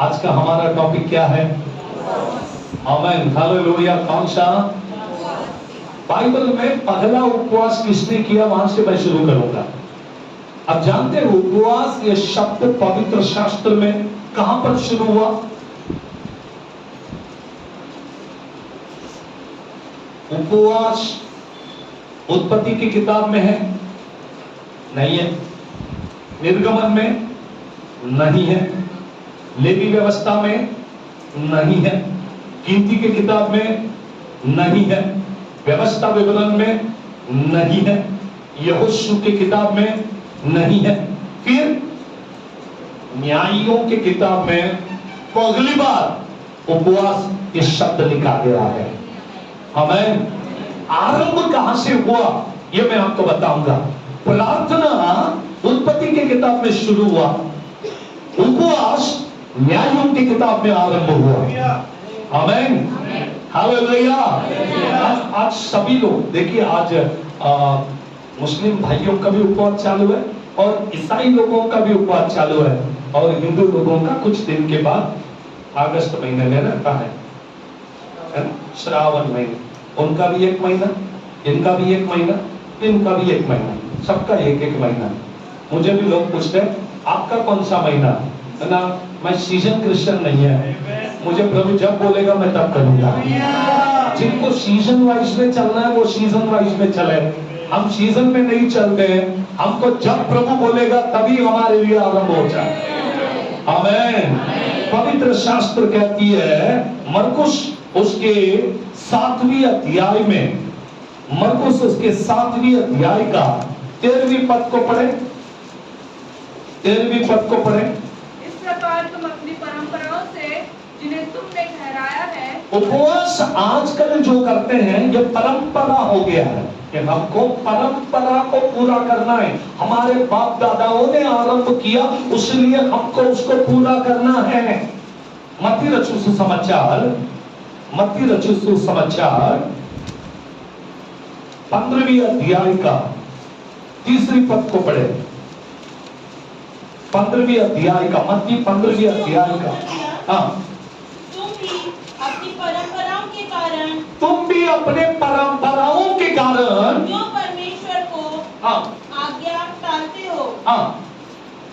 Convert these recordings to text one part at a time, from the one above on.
आज का हमारा टॉपिक क्या है? आमीन, हालेलुया। कौन सा? बाइबल में पहला उपवास किसने किया, वहां से मैं शुरू करूंगा। अब जानते हो उपवास ये शब्द पवित्र शास्त्र में कहां पर शुरू हुआ? उपवास उत्पत्ति की किताब में है? नहीं है। निर्गमन में नहीं है। लेवी व्यवस्था में नहीं है। गिनती की किताब में नहीं है। व्यवस्था विवरण में नहीं है। यहोशू की किताब में नहीं है। फिर न्यायियों की किताब में पहली बार उपवास ये शब्द लिखा गया है। हमें आरंभ कहां से हुआ ये मैं आपको बताऊंगा। प्रार्थना उत्पत्ति की किताब में शुरू हुआ, उपवास न्यायों की किताब में आरंभ हुआ। आमीन, हालेलुया। आज सभी लोग देखिए, आज मुस्लिम भाइयों का भी उपवास चालू है और ईसाई लोगों का भी उपवास चालू है और हिंदू लोगों का कुछ दिन के बाद अगस्त महीने में रहता है ना, श्रावण महीने। उनका भी एक महीना, इनका भी एक महीना, इनका भी एक महीना, सबका एक एक महीना। मुझे भी लोग पूछते हैं आपका कौन सा महीना है ना। मैं सीजन क्रिश्चियन नहीं है, मुझे प्रभु जब बोलेगा मैं तब करूंगा। जिनको सीजन वाइज में चलना है वो सीजन वाइज में चले, हम सीजन में नहीं चलते हैं। हमको जब प्रभु बोलेगा तभी हमारे लिए आरंभ हो जाए। आमीन। पवित्र शास्त्र कहती है मरकुस उसके 7वीं अध्याय में, मरकुस उसके 7वीं अध्याय का 13वीं पद को पढ़े, 13वीं पद को पढ़े। इस प्रकार तुम अपनी परंपराओं से जिन्हें तुमने ठहराया है। उपवास आजकल जो करते हैं ये परंपरा हो गया है कि हमको परंपरा को पूरा करना है। हमारे बाप दादाओं ने आरंभ किया उसलिए हमको उसको पूरा करना है। मत्ती रचित सुसमाचार, मत्ती रचित सुसमाचार 15वीं अध्याय का 3री पद को पढ़े। 15वीं अध्याय का, मत्ती 15वीं अध्याय का। हाँ, तुम भी अपनी परंपराओं के कारण, तुम भी अपने परंपराओं के कारण जो परमेश्वर को हाँ आज्ञा टालते हो। हाँ,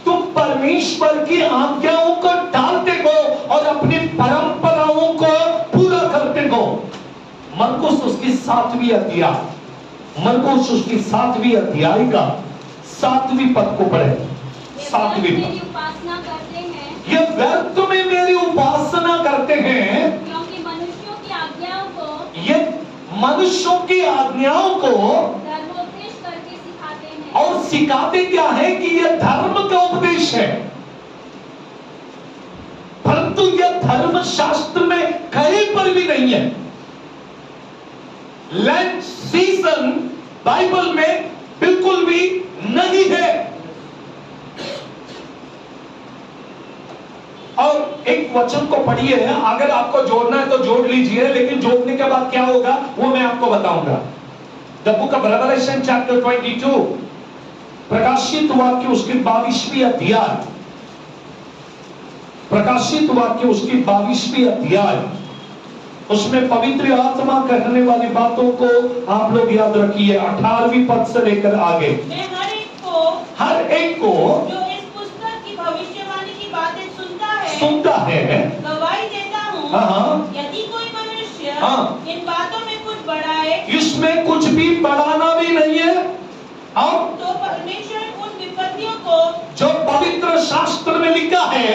तुम परमेश्वर की आज्ञाओं को टालते हो और अपनी परंपराओं को पूरा करते हो। मरकुस उसकी 7वीं अध्याय, मरकुस उसकी 7वीं अध्याय का 7वीं पद को पढ़े। 7वीं मेरी उपासना करते हैं, ये व्यर्थ में मेरी उपासना करते हैं क्योंकि मनुष्यों की आज्ञाओं को, ये मनुष्यों की आज्ञाओं को धर्मोपदेश करके सिखाते हैं। और सिखाते क्या है कि ये धर्म का उपदेश है, परंतु यह धर्म शास्त्र में कहीं पर भी नहीं है। लेंट सीजन बाइबल में बिल्कुल भी नहीं है। और एक वचन को पढ़िए, अगर आपको जोड़ना है तो जोड़ लीजिए, लेकिन जोड़ने के बाद क्या होगा वो मैं आपको बताऊंगा। The book of revelation chapter 22, प्रकाशित वाक्य उसकी 22वीं अध्याय, प्रकाशित वाक्य उसकी 22वीं अध्याय, उसमें पवित्र आत्मा कहने वाली बातों को आप लोग याद रखिए। 18वीं पद से लेकर आगे। मैं हर एक को जो इस पुस्तक की भविष्यवाणी की बातें सुनता है गवाही देता हूँ। हाँ। यदि कोई मनुष्य हाँ। इन बातों में कुछ बढ़ाए, इसमें कुछ भी बढ़ाना भी नहीं है, और तो परमेश्वर उन विपत्तियों को जो पवित्र शास्त्र में लिखा है,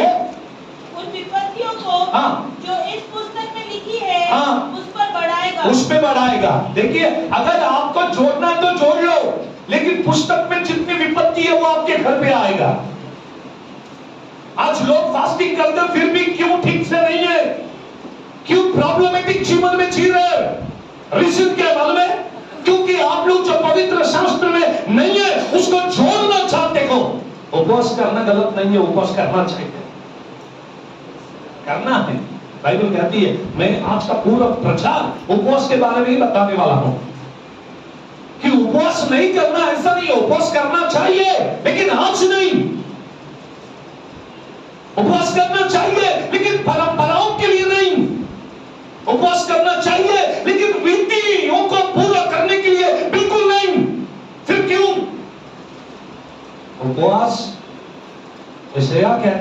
उन विपत्तियों को हाँ। जो इस पुस्तक में लिखी है, हाँ। उस पर बढ़ाएगा। उस पे बढ़ाएगा। देखिए, अगर आपको जोड़ना है तो जोड़ लो, लेकिन पुस्तक में जितनी विपत्ति है वो आपके घर पे आएगा। आज लोग फास्टिंग करते हैं फिर भी क्यों ठीक से नहीं है, क्यों प्रॉब्लमेटिक जीवन में जी रहे हैं? रीजन क्या है मालूम है? क्योंकि आप लोग जो पवित्र शास्त्र में नहीं है उसको जोड़ना चाहते हो। उपवास करना गलत नहीं है, उपवास करना चाहिए, करना है। बाइबल कहती है, मैं आज का पूरा प्रचार उपवास के बारे में ही बताने वाला हूं कि उपवास नहीं करना ऐसा नहीं है, उपवास करना चाहिए लेकिन आज नहीं। उपवास करना चाहिए लेकिन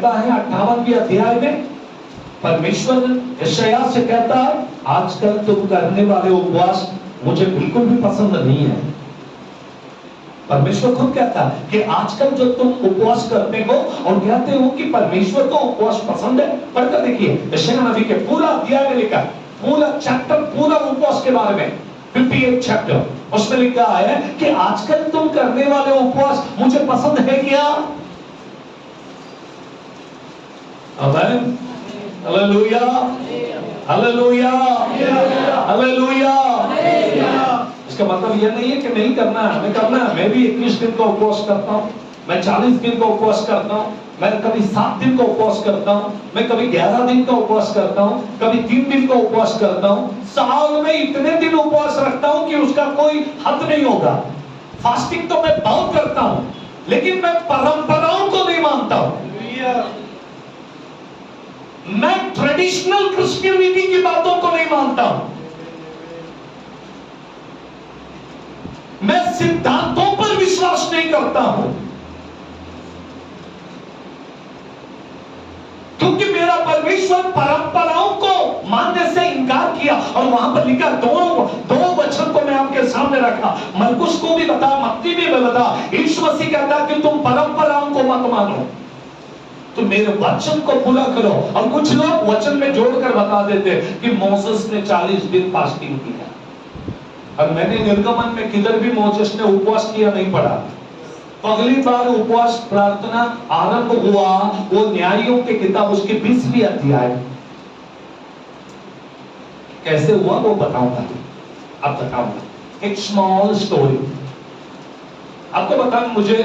कहता है 58वें अध्याय में, परमेश्वर यशायाह से कहता है आजकल तुम करने वाले उपवास मुझे बिल्कुल भी पसंद नहीं है। परमेश्वर खुद कहता है कि आजकल जो तुम उपवास करते हो और कहते हो कि परमेश्वर को उपवास पसंद है, पढ़कर देखिए यशायाह नबी के पूरा अध्याय में लिखा, पूरा चैप्टर पूरा उपवास के बारे में, 58 चैप्टर, उसमें लिखा है कि आजकल तुम करने वाले उपवास मुझे पसंद है क्या? आमीन, हालेलुया, हालेलुया, हालेलुया। इसका मतलब यह नहीं है कि नहीं करना है, हमें करना है। मैं भी 21 दिन का उपवास करता हूँ, मैं 40 दिन का उपवास करता हूँ, मैं कभी 7 दिन का उपवास करता हूँ, मैं कभी 11 दिन का उपवास करता हूँ, कभी 3 दिन का उपवास करता हूँ। साल में इतने दिन उपवास रखता हूँ कि उसका कोई हद नहीं होगा। फास्टिंग तो मैं बहुत करता हूँ, लेकिन मैं परंपराओं को नहीं मानता हूँ। मैं ट्रेडिशनल क्रिश्चियनिटी की बातों को नहीं मानता हूं। मैं सिद्धांतों पर विश्वास नहीं करता हूं, क्योंकि मेरा परमेश्वर परंपराओं को मानने से इनकार किया। और वहां पर लिखा दो वचन को मैं आपके सामने रखा, मरकुस को भी बता, मत्ती भी बता। यीशु मसीह कहता कि तुम परंपराओं को मत मानो, तो मेरे वचन को पूरा करो। और कुछ लोग वचन में जोड़कर बता देते कि मोसेस ने 40 दिन फास्टिंग किया, और मैंने निर्गमन में किधर भी मोसेस ने उपवास किया नहीं पढ़ा। अगली बार उपवास प्रार्थना आरंभ हुआ वो न्यायियों की किताब उसके 20वीं अध्याय, कैसे हुआ वो बताऊंगा, अब बताऊंगा। एक स्मॉल स्टोरी आपको बता। मुझे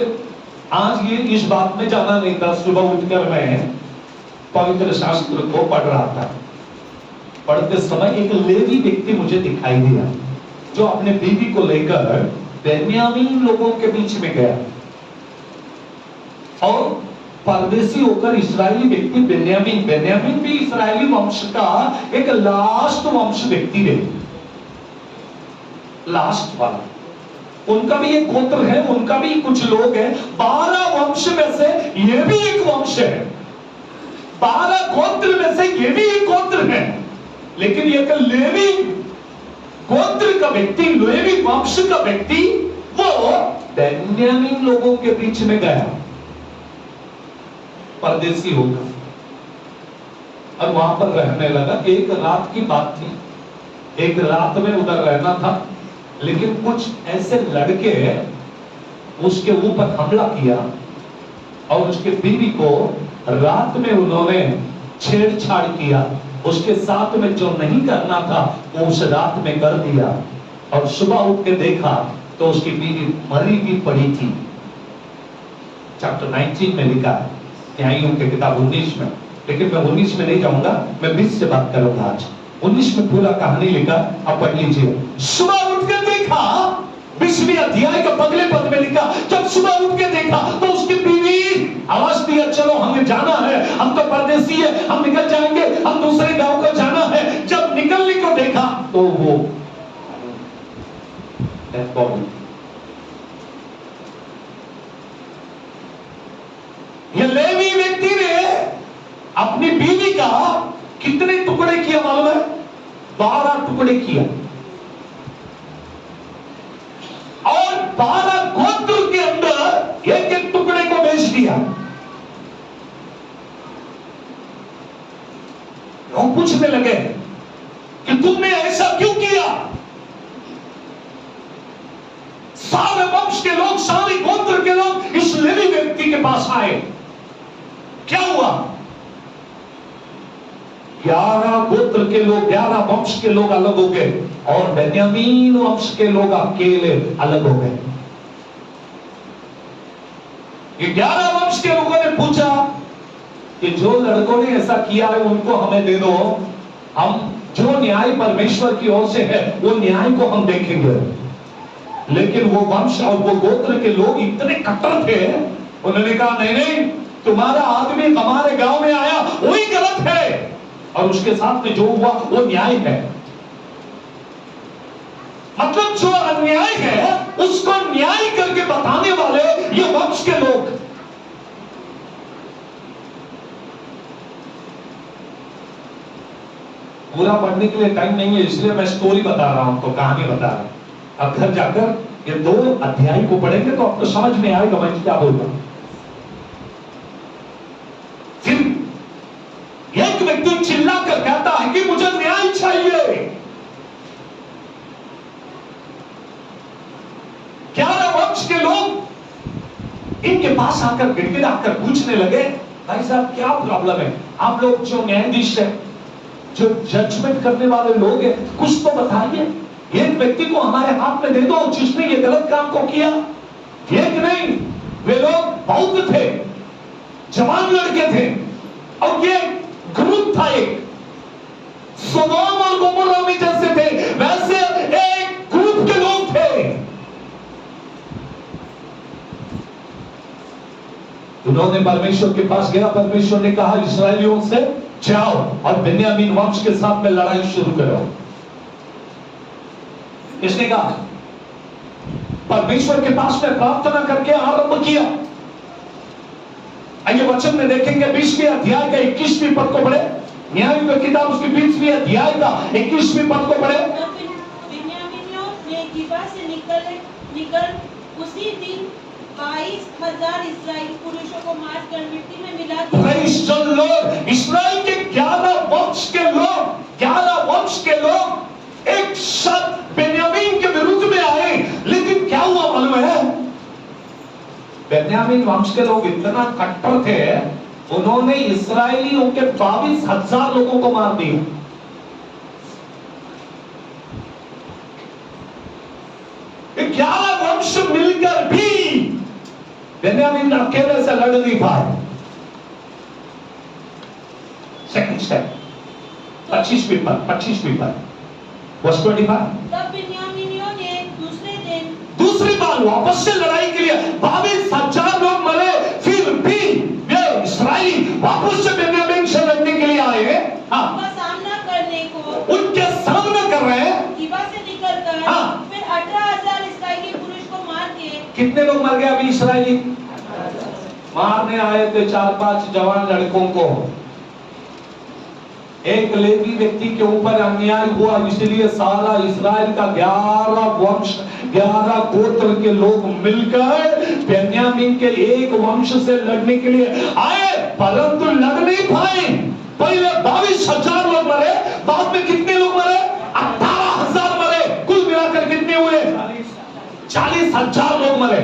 आज ये इस बात में जाना नहीं था। सुबह उठकर मैं पवित्र शास्त्र को पढ़ रहा था। पढ़ते समय एक लेवी व्यक्ति मुझे दिखाई दिया जो अपने बीवी को लेकर बेन्यामीन लोगों के बीच में गया, और परदेसी होकर इस्राएली व्यक्ति बेन्यामीन भी इस्राएली वंश का एक लास्ट वंश व्यक्ति है, लास्ट वाला। उनका भी एक गोत्र है, उनका भी कुछ लोग हैं। 12 वंश में से ये भी एक वंश है, 12 गोत्र में से ये भी एक गोत्र है। लेकिन एक लेवी गोत्र का व्यक्ति, लेवी वंश का व्यक्ति, वो बेन्यामीन लोगों के बीच में गया परदेसी होकर, और वहां पर रहने लगा। एक रात की बात थी, एक रात में उधर रहना था, लेकिन कुछ ऐसे लड़के उसके ऊपर हमला किया और उसके बीवी को रात में उन्होंने छेड़छाड़ किया। उसके साथ में जो नहीं करना था वो उस रात में कर दिया, और सुबह उठ के देखा तो उसकी बीवी मरी भी पड़ी थी। चैप्टर 19 में लिखा है, न्यायियों की किताब 19 में, लेकिन मैं 19 में नहीं जाऊंगा, मैं 20 से बात करूंगा आज। 19 में पूरा कहानी लिखा, आप पढ़ लीजिए। सुबह उठकर देखा, 20वीं अध्याय का अगले पद में लिखा, जब सुबह उठ के देखा तो उसकी बीवी आवाज दिया, चलो हमें जाना है, हम तो परदेसी है, हम निकल जाएंगे, हम दूसरे गांव को जाना है। जब निकलने को देखा तो वो ये लेवी व्यक्ति ने अपनी बीवी का कितने टुकड़े किया मालूम है? 12 टुकड़े किया, और 12 गोत्र के अंदर एक एक टुकड़े को बेच दिया। लोग पूछने लगे कि तुमने ऐसा क्यों किया? सारे वंश के लोग, सारे गोत्र के लोग इस लेवी व्यक्ति के पास आए। क्या हुआ? 11 गोत्र के लोग, 11 वंश के लोग अलग हो गए, और बेन्यामीन वंश के लोग अकेले अलग हो गए। ये 11 वंश के लोगों ने पूछा कि जो लड़कों ने ऐसा किया है उनको हमें दे दो, हम जो न्याय परमेश्वर की ओर से है वो न्याय को हम देखेंगे। लेकिन वो वंश और वो गोत्र के लोग इतने कट्टर थे, उन्होंने कहा नहीं नहीं, तुम्हारा आदमी हमारे गांव में आया वही गलत है, और उसके साथ में जो हुआ वो न्याय है। मतलब जो अन्याय है उसको न्याय करके बताने वाले ये वंश के लोग। पूरा पढ़ने के लिए टाइम नहीं है, इसलिए मैं स्टोरी बता रहा हूं, तो कहानी बता रहा हूं। अब घर जाकर ये 2 अध्याय को पढ़ेंगे तो आपको समझ में आएगा मैं क्या बोल रहा हूं। फिर एक व्यक्ति चिल्लाकर कहता है कि मुझे न्याय चाहिए। 11 वंश के लोग इनके पास आकर गिड़गिड़ाकर पूछने लगे, भाई साहब क्या प्रॉब्लम है? आप लोग जो न्यायाधीश है, जो जजमेंट करने वाले लोग हैं, कुछ तो बताइए। एक व्यक्ति को हमारे हाथ में दे दो जिसने ये गलत काम को किया। एक नहीं, वे लोग बहुत थे, जवान लड़के थे, और ये ग्रुप था एक सोदोम और गोमोरा में जैसे थे वैसे एक ग्रुप के लोग थे। उन्होंने परमेश्वर के पास गया, परमेश्वर ने कहा इस्राएलियों से जाओ और बिन्यामीन वंश के साथ में लड़ाई शुरू करो। किसने कहा? परमेश्वर के पास में प्रार्थना करके आरंभ किया। आइए वचन में देखेंगे 20वें अध्याय का 21वें पद को पढ़े। न्यायों की किताब उसके 20वें अध्याय का 21वें पद को पढ़े। बिन्यामीनियों ने गिबा से निकल उसी दिन 22,000 इस्राएली पुरुषों को मारकर मिट्टी में मिला दिया। Praise the Lord। इस्राएल के 11 वंश के लोग एक साथ बेन्यामीन के विरुद्ध में आए, लेकिन क्या हुआ मालूम है? बेन्यामीन वंश के लोग इतना कट्टर थे, उन्होंने इस्राएलियों के 22,000 लोगों को मार दिया। ये 11 वंश मिलकर भी बेन्यामीन अकेले से लड़ नहीं पाए। सेकंड स्टेप 25वीं पद वर्स 25। तब बिन्यामीनियों ने दूसरी बार वापस से लड़ाई के लिए 22,000 लोग मरे, फिर भी वे इस्राएली वापस से बेन्यामीन से लड़ने के लिए आए। उनका सामना करने को उनके सामना कर रहे हैं। गिबा से निकलकर फिर 18,000 इस्राएली पुरुष को मार के। कितने लोग मर गए अभी इस्राएली? मारने आए थे 4-5 जवान लड़कों को। एक लेवी व्यक्ति के ऊपर अन्याय हुआ, इसलिए सारा इस्राएल का 11 वंश 11 गोत्र के लोग मिलकर बेन्यामीन के एक वंश से लड़ने के लिए आए, परंतु लड़ नहीं पाए। पहले 22,000 लोग मरे, बाद में कितने लोग मरे? 18,000 मरे। कुल मिलाकर कितने हुए? 40,000 लोग मरे।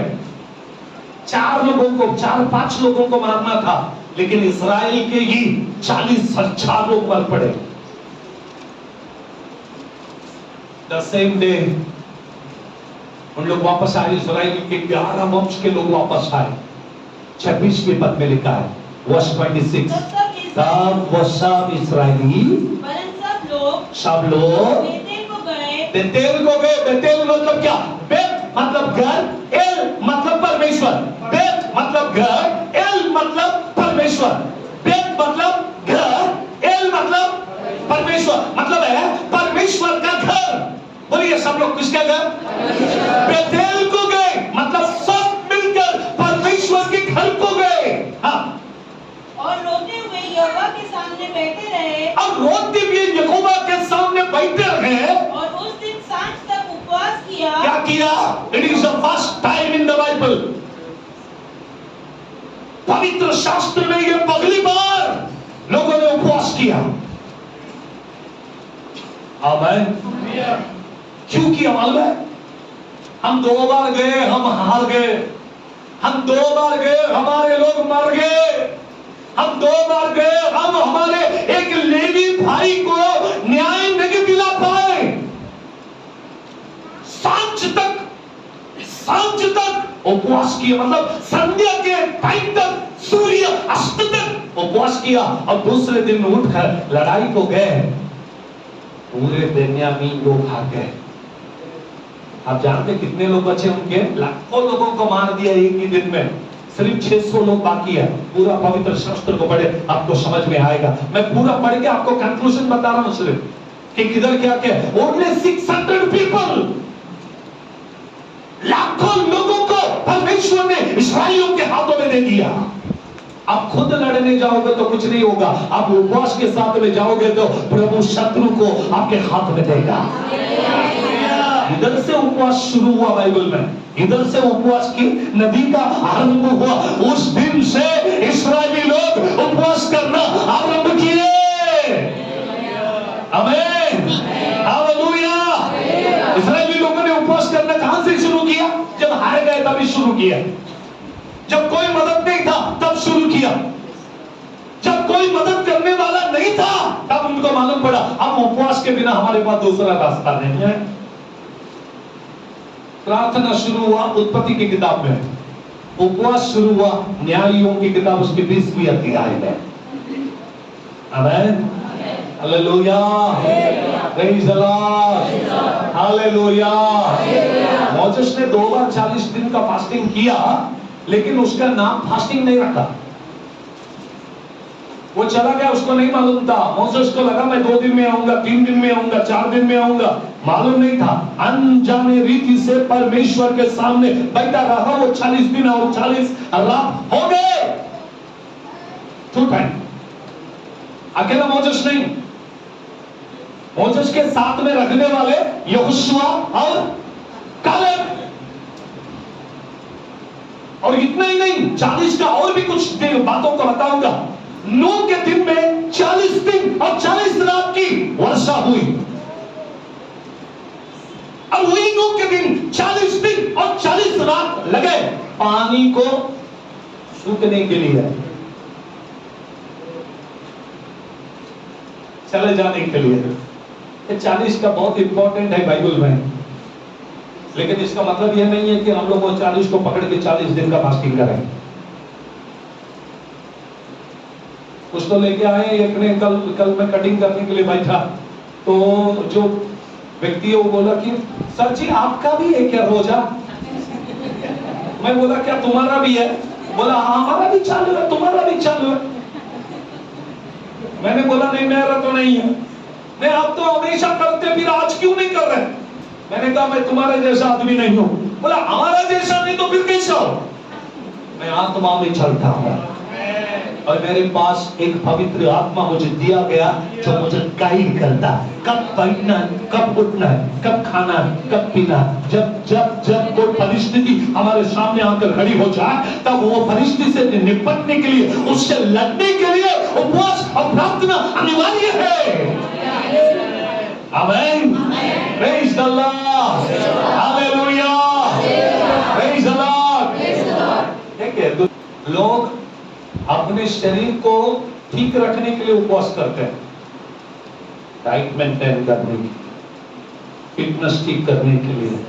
4-5 लोगों को मारना था, लेकिन इस्राएल के ही 40,000 लोग मर पड़े। द सेम डे उन लोग वापस आए, इस्राएल के 11 वंश के लोग वापस आए। 26वें पद में लिखा है वर्स 26। तब वो सब इस्राएली सब लोग बेतेल को गए। बेतेल मतलब क्या? बेत मतलब घर, एल मतलब परमेश्वर। बेत मतलब घर, एल मतलब परमेश्वर। बेत मतलब घर, एल मतलब परमेश्वर। मतलब है परमेश्वर का घर। बोलिए सब लोग किसका घर? बेतेल को गए, मतलब सब मिलकर परमेश्वर के घर को गए। हाँ, और रोते हुए यहोवा के सामने बैठे रहे। अब रोते हुए यहोवा के सामने बैठे रहे। और उस दिन सांझ तक उपवास किया। क्या किया? It is the first time in the Bible, पवित्र शास्त्र में ये पहली बार लोगों ने उपवास किया। आमीन। क्यों किया मालूम है? हम 2 बार गए, हम हार गए। हम 2 बार गए, हमारे लोग मर गए। हम 2 बार गए, हम हमारे एक लेवी भाई को न्याय नहीं दिला पाए। सांझ तक उपवास किया, मतलब संध्या के टाइम तक, सूर्य अस्त तक उपवास किया, और दूसरे दिन उठकर लड़ाई को गए। पूरे बेन्यामीन लोग आ गए। आप जानते कितने लोग बचे? उनके लाखों लोगों को मार दिया एक ही दिन में। सिर्फ 600 लोग बाकी है। पूरा पवित्र शास्त्र को पढ़े, आपको समझ में आएगा। मैं पूरा पढ़ के आपको कंक्लूजन बता रहा हूं सिर्फ कि किधर क्या क्या। ओनली 600 पीपल, लाखों लोगों को परमेश्वर ने इस्राएलियों के हाथों में दे दिया। आप खुद लड़ने जाओगे तो कुछ नहीं होगा, आप उपवास के साथ में जाओगे तो प्रभु शत्रु को आपके हाथ में देगा। इधर से उपवास शुरू हुआ बाइबल में, इधर से उपवास की नदी का आरंभ हुआ। उस दिन से इस्राएली लोग उपवास करना आरंभ किए। आमीन, हालेलुया। इस्राएली लोगों ने उपवास करना कहां से शुरू किया? जब हार गए तभी शुरू किया, जब कोई मदद नहीं था तब शुरू किया, जब कोई मदद करने वाला नहीं था तब उनको मालूम पड़ा हम उपवास के बिना हमारे पास दूसरा रास्ता नहीं है। प्रार्थना शुरू हुआ उत्पत्ति की किताब में, उपवास शुरू हुआ न्यायियों की किताब उसके 20वीं अध्याय में। आमीन, hallelujah, praise the Lord, hallelujah. Moses ने 2 बार 40 दिन का फास्टिंग किया, लेकिन उसका नाम फास्टिंग नहीं रखा। वो चला गया, उसको नहीं मालूम था। मोसेस को लगा मैं 2 दिन में आऊंगा, 3 दिन में आऊंगा, 4 दिन में आऊंगा, मालूम नहीं था। अनजाने रीति से परमेश्वर के सामने बैठा रहा वो 40 दिन और 40 रात हो गए। टू टाइम, अकेला मोसेस नहीं, मोसेस के साथ में रखने वाले यहोशुआ और कालेब। और इतना ही नहीं, 40 का और भी कुछ बातों को बताऊंगा। नूह के दिन में 40 दिन और 40 रात की वर्षा हुई, और वही नूह के दिन 40 दिन और 40 रात लगे पानी को सूखने के लिए, चले जाने के लिए। ये 40 का बहुत इंपॉर्टेंट है बाइबल में, लेकिन इसका मतलब यह नहीं है कि हम लोग वो 40 को पकड़ के 40 दिन का फास्टिंग करें। कुछ तो लेके आए, एक ने कल मैं कटिंग करने के लिए बैठा, तो जो व्यक्ति है वो बोला कि सर जी आपका भी है क्या रोजा? मैं बोला क्या तुम्हारा भी है? बोला हाँ हमारा भी चालू है, तुम्हारा भी चालू है। मैंने बोला नहीं मेरा तो नहीं है। नहीं आप तो हमेशा करते, फिर आज क्यों नहीं कर रहे? मैंने कहा मैं तुम्हारे जैसा आदमी नहीं हूं। बोला हमारा जैसा नहीं तो फिर कैसा हो? मैं आत्मा में चलता हूं, और मेरे पास एक पवित्र आत्मा मुझे दिया गया जो मुझे गाइड करता है, कब बैठना है, कब उठना है, कब खाना है, कब पीना है। जब जब जब कोई परिस्थिति हमारे सामने आकर खड़ी हो जाए, तब वो परिस्थिति से निपटने के लिए, उससे लड़ने के लिए उपवास और प्रार्थना अनिवार्य है। आमीन, praise the Lord, hallelujah, praise the Lord. ठीक है, तो लोग अपने शरीर को ठीक रखने के लिए उपवास करते हैं, डाइट मेंटेन करने के लिए, फिटनेस ठीक करने के लिए,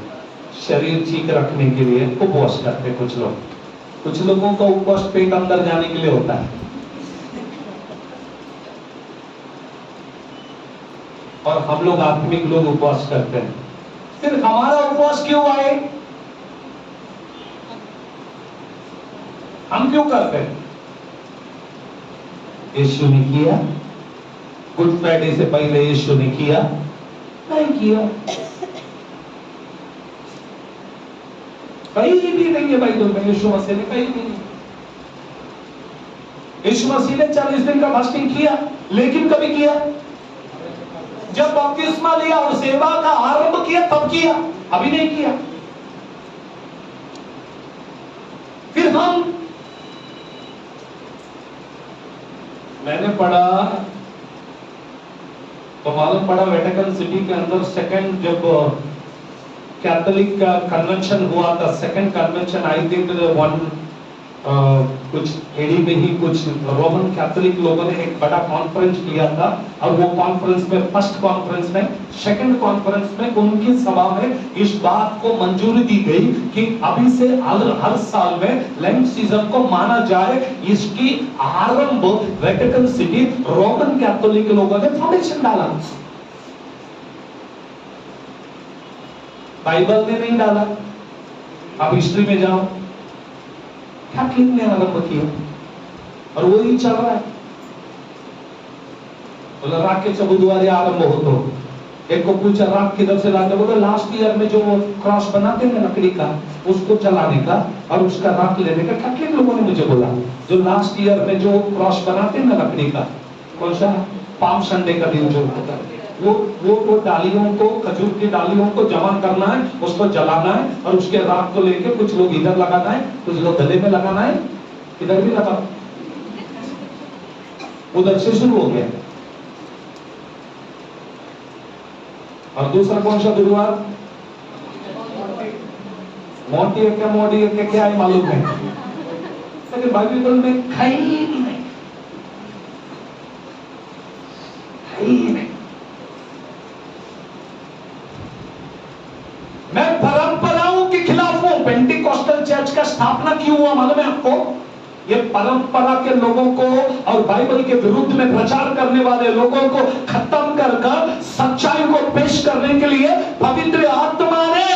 शरीर ठीक रखने के लिए उपवास करते हैं कुछ लोग। कुछ लोगों का उपवास पेट अंदर जाने के लिए होता है, और हम लोग आत्मिक लोग उपवास करते हैं। फिर हमारा उपवास क्यों आए? हम क्यों करते हैं? यीशु ने किया, गुड फ्राइडे से पहले यीशु ने किया, नहीं किया, कहीं भी नहीं है बाइबल में यीशु मसीह ने कहीं भी नहीं। यीशु मसीह ने 40 दिन का फास्टिंग किया, लेकिन कभी किया जब बपतिस्मा लिया और सेवा का आरंभ किया तब किया, अभी नहीं किया। फिर हम, मैंने पढ़ा तो मालूम पड़ा वेटिकन सिटी के अंदर सेकंड जब कैथोलिक का कन्वेंशन हुआ था, सेकंड कन्वेंशन आई थिंक कुछ एडी में ही कुछ रोमन कैथोलिक लोगों ने एक बड़ा कॉन्फ्रेंस किया था, और वो कॉन्फ्रेंस में, फर्स्ट कॉन्फ्रेंस में, सेकंड कॉन्फ्रेंस में उनकी सभा में इस बात को मंजूरी दी गई कि अभी से हर साल में लेंट सीजन को माना जाए। इसकी आरंभ वेटिकन सिटी रोमन कैथोलिक लोगों ने फाउंडेशन डाला, बाइबल ने नहीं डाला। आप हिस्ट्री में जाओ, कैथोलिक ने आरंभ किया, और वही चल रहा है। बोला राके बुधवार आरंभ होतो, एक को पूछा राख किधर से लाते, बोले लास्ट ईयर में जो क्रॉस बनाते हैं लकड़ी का, उसको जलाने का और उसका राख लेने का। कैथलिक लोगों ने मुझे बोला जो लास्ट ईयर में जो क्रॉस बनाते हैं ना लकड़ी का, कौन सा पाम संडे का दिन जो होता है, वो डालियों को, खजूर की डालियों को जमा करना है, उसको जलाना है और उसके राख को लेके कुछ लोग इधर लगाना है, कुछ लोग गले में लगाना है, इधर भी लगा, उधर से शुरू हो गया। और दूसरा कौन सा गुरुवार, मोटी है क्या, मोटी है क्या है मालूम है, लेकिन बाइबल में खाई नहीं, खाई नहीं। मैं परंपराओं के खिलाफ हूं। पेंटिकॉस्टल चर्च का स्थापना क्यों हुआ मालूम है आपको? ये परंपरा के लोगों को और बाइबल के विरुद्ध में प्रचार करने वाले लोगों को खत्म कर सच्चाई को पेश करने के लिए पवित्र आत्मा ने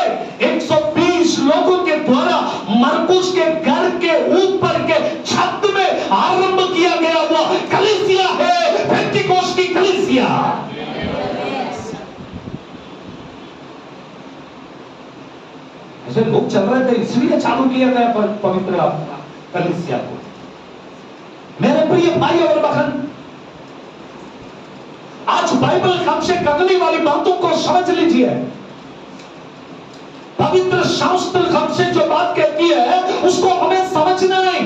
120 लोगों के द्वारा मरकुस के घर के ऊपर के छत में आरंभ किया गया हुआ कलीसिया है, पेंटिकोस्ट की कलीसिया। ऐसे लोग चल रहे थे इसलिए चालू किया गया पवित्र कलीसिया को। मेरे प्रिय भाई और बहन, आज बाइबल हमसे करने वाली बातों को समझ लीजिए। पवित्र शास्त्र हमसे जो बात कहती है उसको हमें समझना है,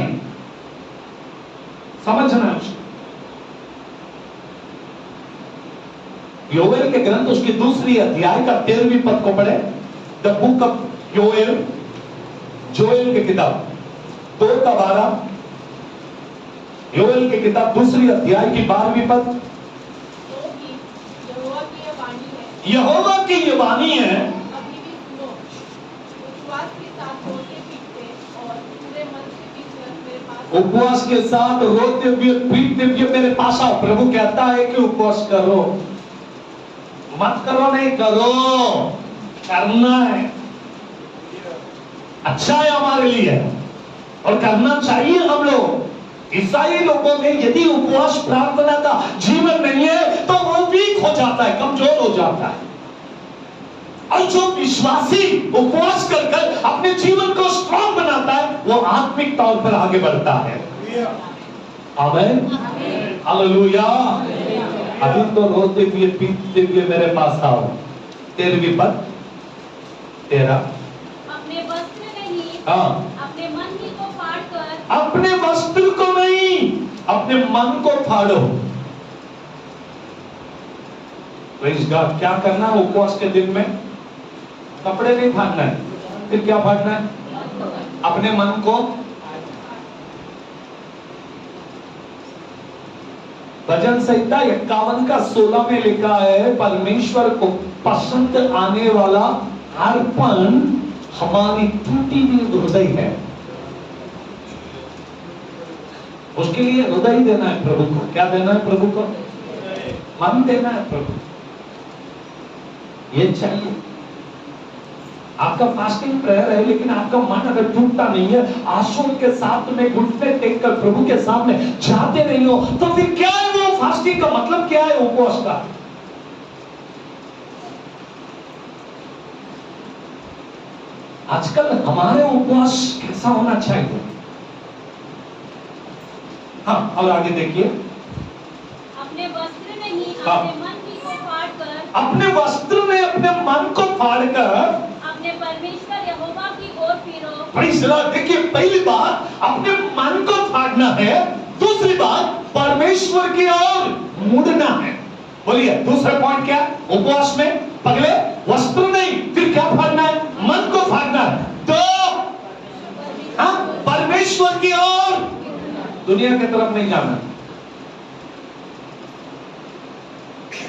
समझना है उसको। योएल के ग्रंथ उसकी दूसरी अध्याय का 13वीं पद को पढ़े। The book of Joel, Joel की किताब 2:12, योएल की किताब दूसरी अध्याय की 12वीं पद। यहोवा की ये वाणी है, उपवास के साथ रोते हुए पीटते हुए मेरे पास आओ। प्रभु कहता है कि उपवास करो, मत करो नहीं, करो, करना है, अच्छा है हमारे लिए और करना चाहिए हम लोग। ईसाई लोगों में यदि उपवास प्रार्थना का जीवन नहीं है तो वो वीक हो जाता है, कमजोर हो जाता है। और जो विश्वासी उपवास कर अपने जीवन को स्ट्रॉन्ग बनाता है वो आत्मिक तौर पर आगे बढ़ता है। आमीन, हालेलुया। अभी तो रोते हुए पीटते हुए मेरे पास आओ। 13वीं पद 13। अपने वस्त्र नहीं, हाँ, अपने मन ही को फाड़ कर, अपने वस्त्र को नहीं, अपने मन को फाड़ो। Praise God. क्या करना है उपवास के दिन में? कपड़े नहीं फाड़ना है, फिर क्या फाड़ना है? अपने मन को। भजन संहिता 51 का 16 में लिखा है, परमेश्वर को पसंद आने वाला अर्पण हमारी टूटी हुई हृदय है। उसके लिए हृदय देना है प्रभु को। क्या देना है प्रभु को? मन देना है प्रभु। ये चाहिए। आपका फास्टिंग प्रेयर है लेकिन आपका मन अगर टूटता नहीं है, आंसू के साथ में घुटने टेक कर प्रभु के सामने जाते नहीं हो, तो फिर क्या है वो फास्टिंग का मतलब? क्या है उपवास का? आजकल हमारे उपवास कैसा होना चाहिए? हाँ, और आगे देखिए। अपने वस्त्र नहीं, हाँ, अपने मन ही को फाड़ कर, अपने वस्त्र में अपने मन को फाड़ कर अपने परमेश्वर यहोवा की ओर फिरो। Praise Lord. देखिए, पहली बात अपने मन को फाड़ना है, दूसरी बात परमेश्वर की ओर मुड़ना है। बोलिए दूसरा पॉइंट क्या? उपवास में पहले वस्त्र नहीं, फिर क्या फाड़ना है? मन को फाड़ना है। तो परमेश्वर की ओर, दुनिया की तरफ नहीं जाना।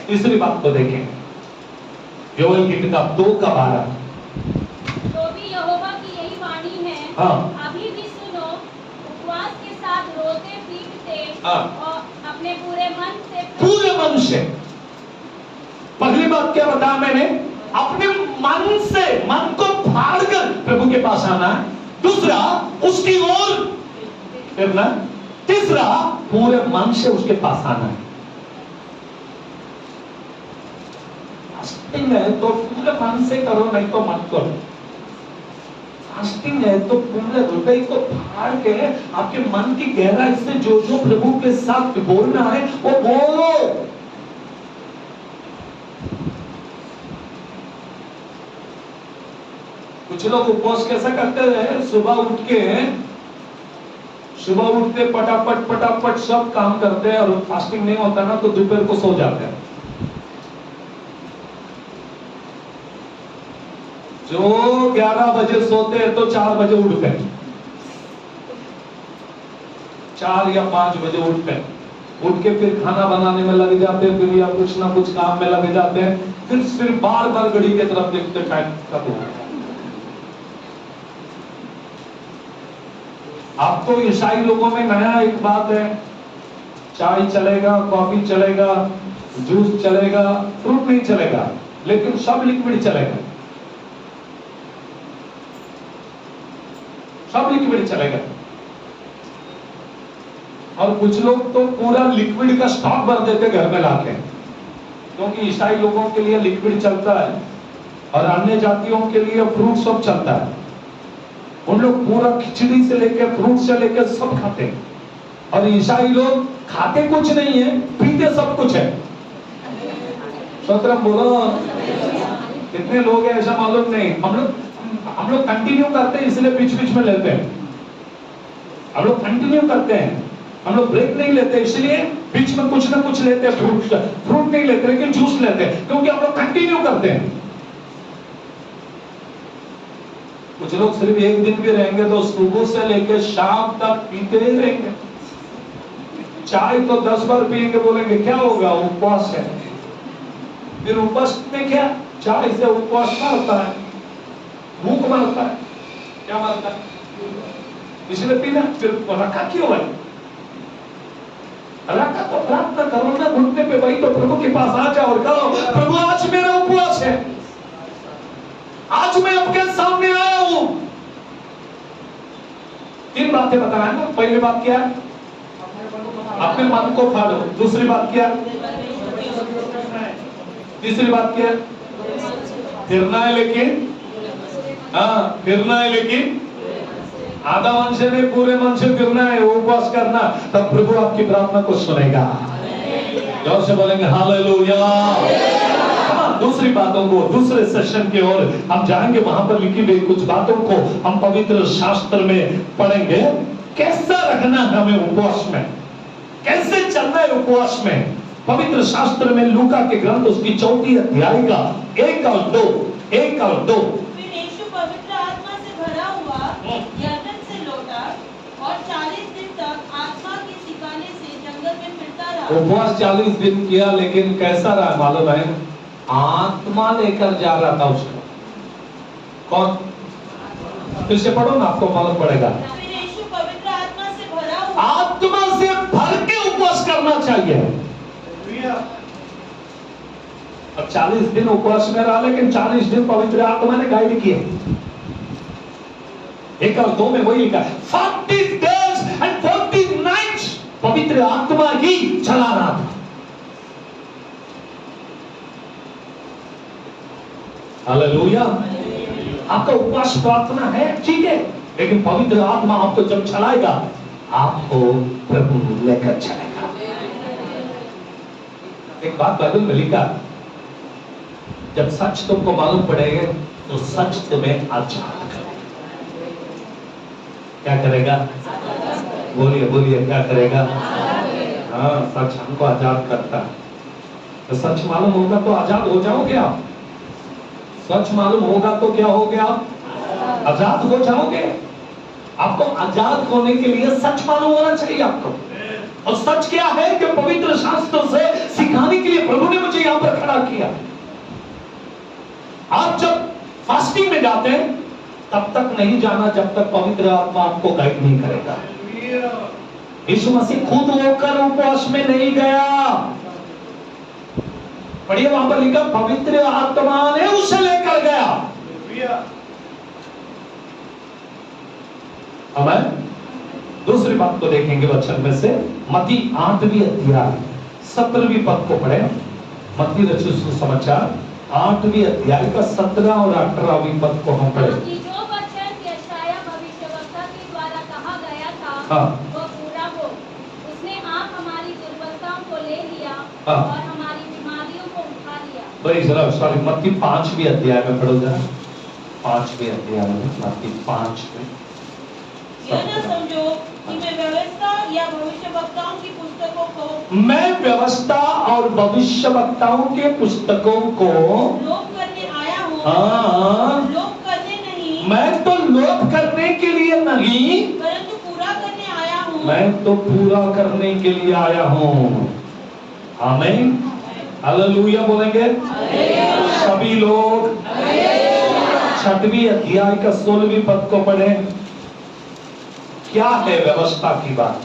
तीसरी बात को देखें, योएल की किताब 2:12। तो भी यहोवा की यही वाणी है, हाँ, अभी भी सुनो, उपवास के साथ रोते पीटते हाँ, और अपने पूरे मन से, पूरे मन से। पहली बात क्या बताया मैंने? अपने मन से, मन को फाड़कर प्रभु के पास आना है। दूसरा, उसकी ओर फिरना। तीसरा, पूरे मन से उसके पास आना है। फास्टिंग है तो पूरे मन से करो, नहीं तो मत करो। फास्टिंग है तो पूरे हृदय को फाड़ के आपके मन की गहराई से जो जो प्रभु के साथ बोलना है वो बोलो। कुछ लोग उपवास कैसा करते हैं, सुबह उठते फटाफट सब काम करते हैं, और फास्टिंग नहीं होता ना तो दोपहर को सो जाते हैं। जो 11 बजे सोते हैं तो 4 बजे उठते हैं, 4 या 5 बजे उठते हैं, उठ के फिर खाना बनाने में लग जाते हैं, फिर या कुछ ना कुछ काम में लग जाते हैं, फिर बार बार घड़ी की तरफ देखते टाइम कब होगा। अब तो ईसाई लोगों में नया एक बात है, चाय चलेगा, कॉफी चलेगा, जूस चलेगा, फ्रूट नहीं चलेगा, लेकिन सब लिक्विड चलेगा, सब लिक्विड चलेगा। और कुछ लोग तो पूरा लिक्विड का स्टॉक भर देते घर में लाके, क्योंकि ईसाई लोगों के लिए लिक्विड चलता है और अन्य जातियों के लिए फ्रूट सब चलता है। उन लोग पूरा खिचड़ी से लेकर फ्रूट से लेकर सब खाते हैं, और ईसाई लोग खाते कुछ नहीं है, पीते सब कुछ है। सोत्रम बोलो, कितने लोग हैं ऐसा मालूम नहीं। हम लोग कंटिन्यू करते हैं, इसलिए बीच बीच में लेते हैं। हम लोग कंटिन्यू करते हैं, हम लोग ब्रेक नहीं लेते, इसलिए बीच में कुछ ना कुछ लेते हैं। फ्रूट नहीं लेते लेकिन जूस लेते हैं, क्योंकि हम लोग कंटिन्यू करते हैं। कुछ लोग सिर्फ एक दिन भी रहेंगे तो सुबह से लेकर शाम तक पीते ही रहेंगे। चाय तो 10 बार पिएंगे, बोलेंगे क्या होगा, उपवास है। फिर उपवास में क्या, चाय से उपवास मरता है, भूख मरता है, क्या मरता है, इसलिए पीना। फिर रखा क्यों है, रखा तो प्रार्थना करो ना, घुटने पे वही तो प्रभु के पास आ जाओ और कहो, प्रभु आज मेरा उपवास है, आज मैं आपके सामने आया हूं। 3 बातें बताना है ना। पहली बात क्या है, अपने मन को फाड़ो। दूसरी बात क्या, तीसरी बात क्या, फिरना है लेकिन, हाँ फिरना है लेकिन आधा मन से नहीं, पूरे मन से फिरना है, उपवास करना, तब प्रभु आपकी प्रार्थना को सुनेगा। जोर से बोलेंगे हालेलुया। दूसरी बातों को, दूसरे सेशन की ओर हम जाएंगे, वहां पर लिखी गई कुछ बातों को हम पवित्र शास्त्र में पढ़ेंगे। कैसा रखना है हमें उपवास में, कैसे चलना है उपवास में। पवित्र शास्त्र में लूका के ग्रंथ उसकी 4 अध्याय का 1 और 2। फिर यीशु पवित्र आत्मा से भरा हुआ यरदन से लौटा और 40 दिन तक आत्मा के सिखाने से जंगल में फिरता रहा। उपवास 40 दिन किया, लेकिन कैसा रहा मालूम है, आत्मा लेकर जा रहा था उसको। कौन, फिर से पढ़ो ना, आपको मालूम पड़ेगा। फिर यीशु पवित्र आत्मा से भरा हुआ, आत्मा से भर के उपवास करना चाहिए। अब 40 दिन उपवास में रहा, लेकिन 40 दिन पवित्र आत्मा ने गाइड किए। 1 और 2 में वही लिखा है, 40 days and 40 nights पवित्र आत्मा ही चला रहा था। हालेलुया। आपका उपवास प्रार्थना है, ठीक है, लेकिन पवित्र आत्मा आपको जब चलाएगा, आपको प्रभु लेकर चलेगा। एक बात बाइबल में लिखा, जब सच तुमको मालूम पड़ेगा तो सच तुम्हें आजाद करेगा। क्या करेगा, बोलिए बोलिए, क्या करेगा। हाँ, सच हमको आजाद करता है। तो सच मालूम होगा तो आजाद हो जाओगे आप। सच मालूम होगा तो क्या हो गया, आजाद हो जाओगे। आपको आजाद होने के लिए सच मालूम होना चाहिए आपको। और सच क्या है कि पवित्र शास्त्र से सिखाने के लिए प्रभु ने मुझे यहां पर खड़ा किया। आप जब फास्टिंग में जाते हैं तब तक नहीं जाना जब तक पवित्र आत्मा आपको गाइड नहीं करेगा। यीशु मसीह खुद होकर उपवास में नहीं गया। पढ़िए, वहां पर लिखा, पवित्र आत्मा ने उसे लेकर गया। हमें दूसरी बात को देखेंगे वचन में से, मत्ती 8वीं अध्याय 17वीं पद को पढ़े। मत्ती रचित सुसमाचार 8वीं अध्याय का 17 और 18वीं पद को हम पढ़े। कि जो वचन यशायाह भविष्यवक्ता के द्वारा कहा गया था हाँ। वह पूरा हो। उसने आप हमारी दुर्बलताओं को ले लिया हाँ। और हमारी बीमारियों को उठा लिया। भाई जरा सॉरी मत्ती 5वीं अध्याय में पढ़ो जरा। 5वीं अध्याय में मत्ती 5 में। यह न समझो कि मैं व्यवस्था या भविष्यवक्ताओं की पुस्तकों को मैं व्यवस्था और भविष्यवक्ताओं के पुस्तकों को लोप करने आया हूँ। हाँ, लोप करने नहीं, मैं तो लोप करने के लिए नहीं, परंतु पूरा करने आया हूँ। मैं तो पूरा करने के लिए आया हूँ। आमीन, हालेलुया बोलेंगे सभी लोग। 6वीं अध्याय का 16वीं पद को पढ़ें। क्या है व्यवस्था की बात?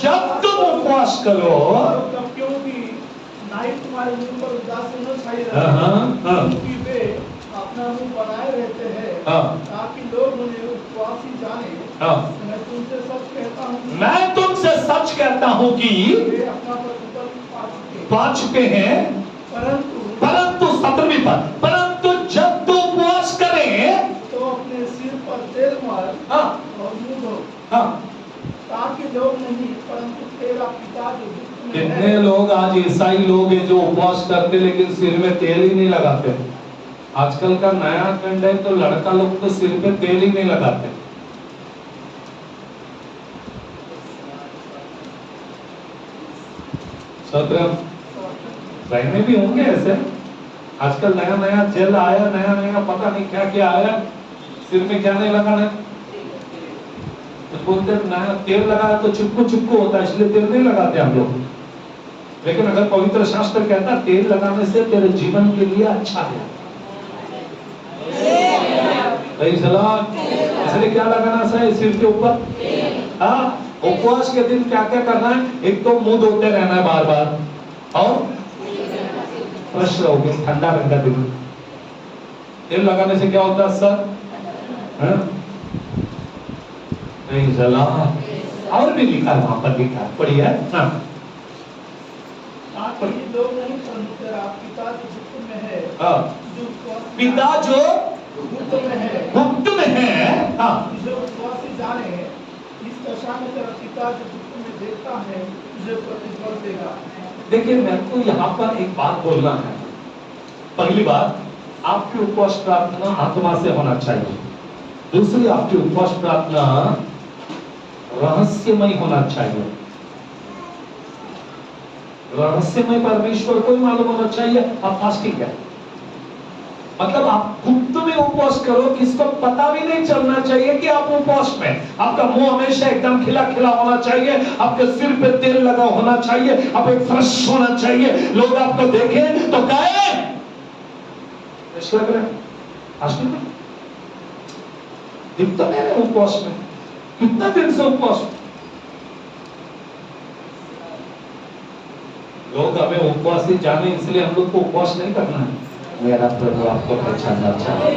जब तुम उपवास करो, तब क्योंकि नाई तुम्हारे मुंह पर उदासी न छाई रहे, हाँ। क्योंकि वे अपना मुंह बनाए रहते हैं हाँ। ताकि लोग उन्हें उपवासी जाने। हाँ। मैं तुमसे सच कहता हूँ कि वे अपना प्रतिफल पा चुके। पा चुके हैं। परंतु 17वीं पद, परंतु जब तुम उपवास करें तो अपने सिर पर तेल मार हाँ, और मुंह धो, हाँ। ताकि लोग नहीं परंतु तेरा पिता जो दुष्ट में कितने है। लोग आज ईसाई लोग हैं जो उपवास करते लेकिन सिर में तेल ही नहीं लगाते। आजकल का नया ट्रेंड है तो लड़का लोग तो सिर पे तेल ही नहीं लगाते। सत्रह बहने भी होंगे ऐसे। आजकल नया नया जेल आया, नया नया पता नहीं क्या क्या आया, सिर में क्या नहीं लगाना है। तो बोलते हैं नया तेल लगाया तो चिपकू चिपकू होता है इसलिए तेल नहीं लगाते हम लोग। लेकिन अगर पवित्र शास्त्र कहता तेल लगाने से तेरे जीवन के लिए अच्छा है, इसलिए क्या लगाना चाहिए सिर के ऊपर? हाँ, उपवास के दिन क्या क्या करना है? एक तो मुंह धोते रहना है बार बार और फ्रेश रहोगे। ठंडा ठंडा दिन तेल लगाने से क्या होता है सर? और भी लिखा है वहां पर, लिखा है पढ़िए। हाँ, ताकि लोग नहीं परंतु तेरा पिता जो गुप्त में है, हाँ। जो उपवासी पिता जो गुप्त में है, गुप्त में है, हाँ, जो उपवासी जाने, इस दशा में तेरा पिता जो गुप्त में देखता है तुझे प्रतिफल देगा। देखिए मेरे को यहाँ पर एक बात बोलना है। पहली बात, आपकी उपवास प्रार्थना आत्मा से होना चाहिए। दूसरी, आपकी उपवास प्रार्थना रहस्यमय होना चाहिए। रहस्यमय परमेश्वर को ही मालूम होना चाहिए आप फास्टिंग है। मतलब आप गुप्त में उपवास करो, किसको पता भी नहीं चलना चाहिए कि आप उपवास में। आपका मुंह हमेशा एकदम खिला खिला होना चाहिए, आपके सिर पे तेल लगा होना चाहिए, आप एक फ्रेश होना चाहिए। लोग आपको देखें तो कहे लग रहा है फास्टिंग में, दिखता नहीं है उपवास में, कितना दिन से उपवास। लोग हमें उपवास ही जाने इसलिए हम लोग को उपवास नहीं करना है। मेरा प्रभु आपको पहचानना चाहिए।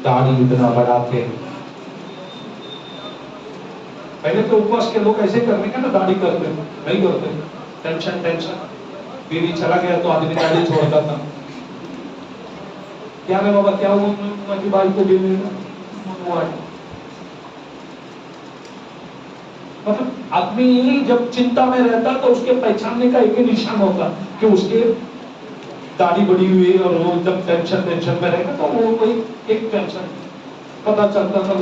दाढ़ी इतना बड़ा थे, पहले तो उपवास के लोग ऐसे करने का ना, दाढ़ी करते नहीं करते, टेंशन टेंशन। बीवी चला गया तो आदमी दाढ़ी छोड़ता था। क्या रे बाबा क्या हुआ तुम्हारी बाल को भी मतलब आदमी जब चिंता में रहता तो उसके पहचानने का एक ही निशान होता कि उसके दाढ़ी बड़ी हुई और वो जब टेंशन टेंशन में रहेगा तो वो कोई एक टेंशन पता चलता था।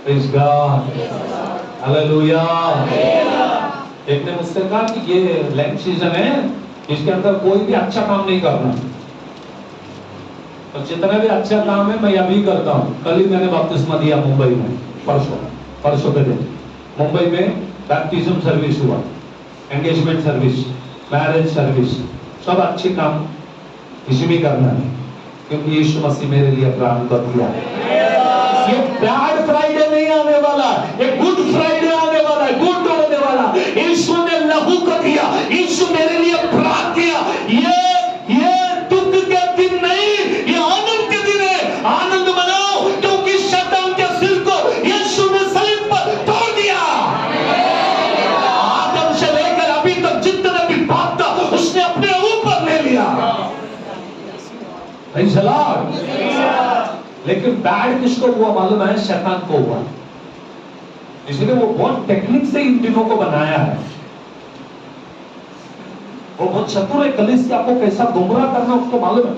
Praise God, hallelujah. एक ने मुझसे कहा कि ये लैंड सीजन है, इसके अंदर कोई भी अच्छा काम नहीं करना, और जितना भी अच्छा काम है मैं अभी करता हूँ। कल ही मैंने बपतिस्मा दिया मुंबई में, परसों के दिन मुंबई में बैप्टिज्म सर्विस हुआ, एंगेजमेंट सर्विस, मैरिज सर्विस, सब अच्छे काम इसी में करना है क्योंकि यीशु मसीह मेरे लिए प्राण को दिया। ये बैड फ्राइडे नहीं आने वाला, ये गुड फ्राइडे आने वाला है, गुड होने वाला। यीशु ने लहू को दिया, यीशु मेरे लिए प्राण दिया। ये दुख के दिन नहीं, ये आनंद के दिन है। आनंद मनाओ क्योंकि शैतान के सिर को यीशु ने सलीब पर तोड़ दिया। आदम से लेकर अभी प्रेज़ द लॉर्ड। लेकिन बैड किसको हुआ मालूम है? शैतान को हुआ। इसलिए वो बहुत टेक्निक से इन दिनों को बनाया है। वो बहुत चतुर है, कलीसिया को कैसा गुमराह करना उसको मालूम है।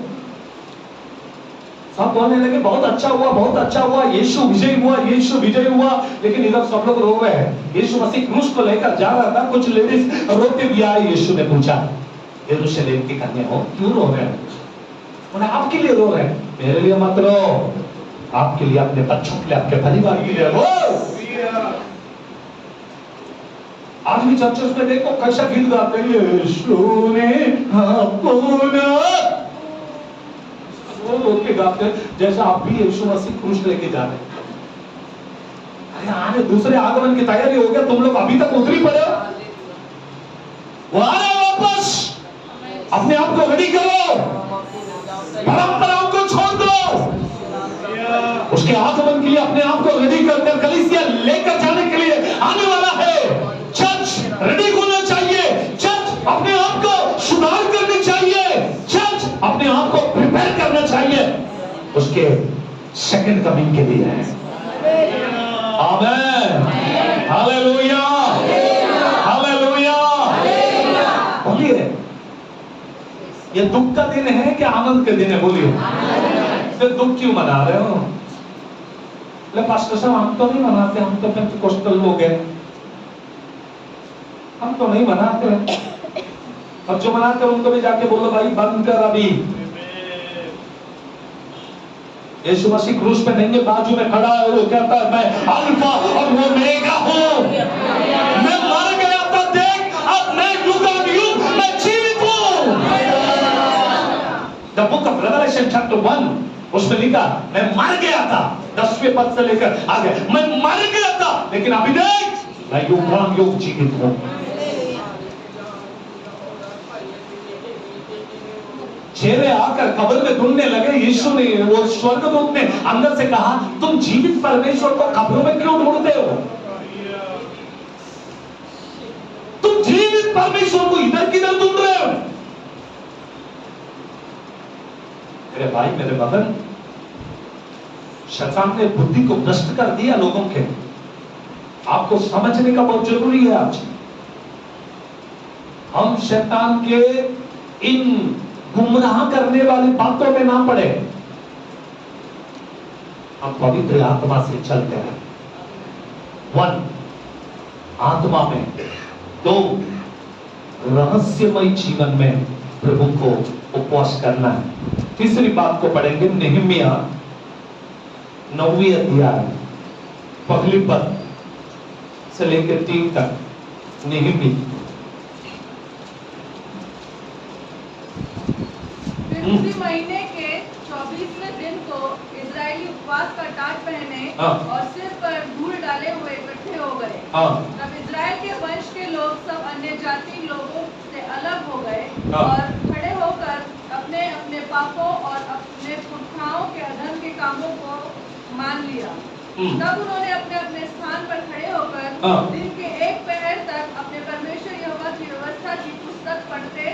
सब बोलने लगे बहुत अच्छा हुआ, बहुत अच्छा हुआ, यीशु विजय हुआ, यीशु विजय हुआ। लेकिन इधर सब लोग रो रहे हैं। यीशु मसीह क्रूस को लेकर जा रहा था, कुछ लेडीज रोते भी आई। यीशु ने पूछा, यरूशलेम की कन्या हो, क्यों रो रहे हैं? उन्हें आपके लिए रो रहे हैं। मेरे लिए मत रो, आपके लिए, अपने बच्चों के लिए, आपके परिवार के लिए रो। आज भी चर्चेस में देखो कैसा गीत गाते हैं, यीशु ने अपना, वो लोग के गाते जैसा आप भी यीशु मसीह क्रूस लेके जा रहे हैं। अरे आने दूसरे आगमन की तैयारी हो गया, तुम लोग अभी तक उतरी पड़े हो। वो आ रहे वापस, अपने आप को रेडी करो, परंपराओं को छोड़ दो, उसके आगमन के लिए अपने आप को रेडी कर कलीसिया लेकर जाने के लिए आने वाला है। चर्च रेडी होना चाहिए, चर्च अपने आप को सुधार करनी चाहिए, चर्च अपने आप को प्रिपेयर करना चाहिए उसके सेकंड कमिंग के लिए। आमेन, हालेलुया, हालेलुया। बोलिए, ये दुख का दिन है कि आनंद के दिन है? बोलिए, फिर दुख क्यों मना रहे हो? ले पास्टर साहब, हम तो नहीं मनाते, हम तो पेंटिकोस्टल लोग हैं, हम तो नहीं मनाते। और जो मनाते हैं उनको भी जाके बोलो भाई बंद कर अभी। यीशु मसीह क्रूस पे नहीं, बाजू में खड़ा है, वो कहता है मैं अल्फा और ओमेगा हूं। मैं मर गया था, देख अब मैं युगानुयुग मैं जीवित हूं। The book of revelation chapter 1 उसमें लिखा मैं मर गया था, 10वें पद से लेकर आगे मैं मर गया था, लेकिन अभी देख मैं युगानुयुग जीवित हूं। चेहरे आकर कब्र में ढूंढने लगे। यीशु ने, वो स्वर्गदूत ने अंदर से कहा, तुम जीवित परमेश्वर को कब्रों में क्यों ढूंढते हो? तुम जीवित परमेश्वर को इधर किधर ढूंढ रहे हो? मेरे भाई, मेरे बहन, शैतान ने बुद्धि को भ्रष्ट कर दिया लोगों के। आपको समझने का बहुत जरूरी है आज। हम शैतान के इन गुमराह करने वाली बातों में ना पड़े, हम पवित्र आत्मा से चलते हैं। 1 आत्मा में, 2 रहस्यमय जीवन में प्रभु को उपवास करना है। तीसरी बात को पढ़ेंगे, नेहमिया 9वीं अध्याय पहली पद से लेकर 3 तक। नेहमी उसी महीने के 24वें दिन को इजरायली उपवास का टाट पहने और सिर पर धूल डाले हुए इकट्ठे हो गए। तब इजराइल के वंश के लोग सब अन्य जाति लोगों से अलग हो गए और खड़े होकर अपने अपने पापों और अपने पुरखाओं के अधर्म के कामों को मान लिया। तब उन्होंने अपने अपने स्थान पर खड़े होकर दिन के 1 पहर तक अपने परमेश्वर यहोवा की व्यवस्था की पुस्तक पढ़ते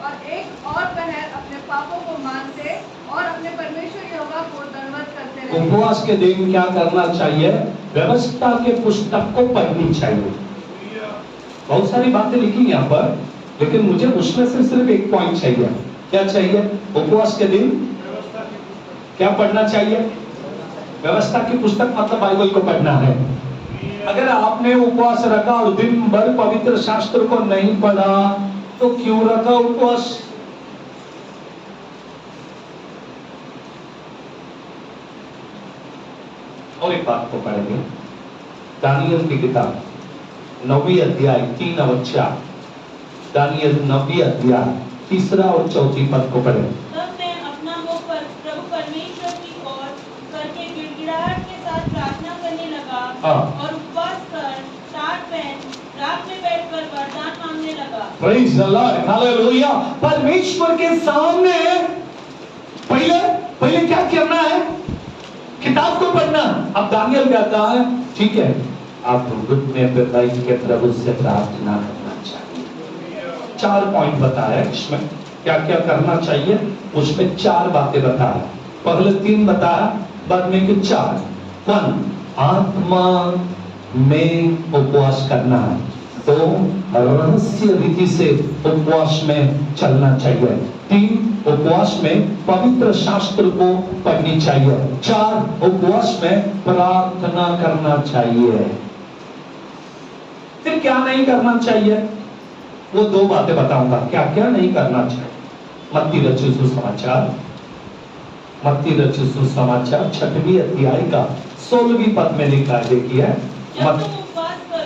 और एक और पहर अपने पापों को मानते और अपने परमेश्वर यहोवा को दंडवत करते रहे। उपवास के दिन क्या करना चाहिए? व्यवस्था के पुस्तक को पढ़नी चाहिए। बहुत सारी बातें लिखी यहाँ पर, लेकिन मुझे उसमें से सिर्फ एक पॉइंट चाहिए। क्या चाहिए? उपवास के दिन क्या पढ़ना चाहिए? व्यवस्था की पुस्तक, मतलब बाइबल को पढ़ना है। अगर आपने उपवास रखा और दिन भर पवित्र शास्त्र को नहीं पढ़ा तो क्यों रखा उपवास? और एक बात को पढ़ेंगे, दानियल की किताब 9वीं अध्याय 3 और 4। दानियल 9वीं अध्याय 3 और 4 पद को पढ़ें। तब मैं अपना मुख प्रभु परमेश्वर की ओर करके गिड़गिड़ाहट के साथ प्रार्थना करने लगा और उपवास कर टाट पहन रात में बैठकर वरदान मांगने लगा। Praise the Lord, hallelujah. परमेश्वर के सामने पहले क्या करना है? किताब को पढ़ना। अब दानियल कहता है ठीक है, आप घुटने पे बैठ के प्रभु से प्रार्थना करना चाहिए। 4 पॉइंट बताया इसमें। क्या क्या करना चाहिए, उसमें 4 बातें बताया। पहले 3 बताया, बाद में कि 4। 1 आत्मा में उपवास करना है, 2 रहस्य रीति से उपवास में चलना चाहिए, 3 उपवास में पवित्र शास्त्र को पढ़नी चाहिए, 4 उपवास में प्रार्थना करना चाहिए। फिर क्या नहीं करना चाहिए, वो 2 बातें बताऊंगा क्या क्या नहीं करना चाहिए। मत्ती रचित सुसमाचार, मत्ती रचित सुसमाचार 6वीं अध्याय का 16वीं पद में लिखा है, देखिए,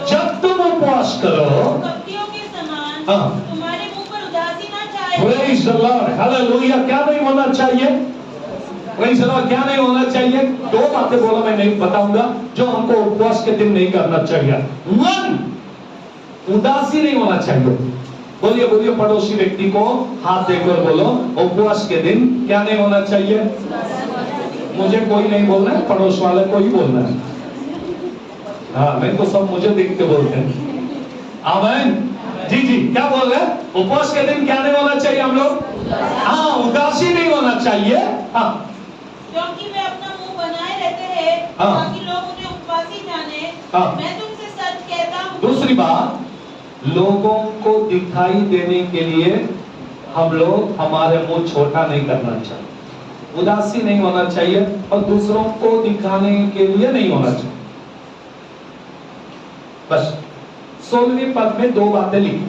जब तुम उपवास करो कपटियों के समान हाँ। तुम्हारे मुंह पर उदासी ना छाए। Praise the Lord, hallelujah. क्या नहीं होना चाहिए, प्रेज़ द लॉर्ड, क्या नहीं होना चाहिए? 2 बातें बोला, मैं नहीं बताऊंगा जो हमको उपवास के दिन नहीं करना चाहिए। 1 उदासी नहीं होना चाहिए। बोलिए बोलिए पड़ोसी व्यक्ति को हाथ देकर बोलो, उपवास के दिन क्या नहीं होना चाहिए? मुझे कोई नहीं बोलना है, पड़ोस वाले को ही बोलना है। हाँ, मैं तो सब मुझे देख के बोलते हैं। आमीन। जी जी, क्या बोल रहे हैं? उपवास के दिन क्या नहीं होना चाहिए हम लोग? हाँ, उदासी नहीं होना चाहिए। हाँ, क्योंकि वे अपना मुंह बनाए रहते हैं ताकि लोग उन्हें उपवासी जाने। मैं तुमसे सच कहता हूँ। दूसरी बात, लोगों को दिखाई देने के लिए हम लोग हमारे मुंह छोटा नहीं करना चाहिए, उदासी नहीं होना चाहिए, और दूसरों को दिखाने के लिए नहीं होना चाहिए। बस 16वीं पद में 2 बातें लिखी,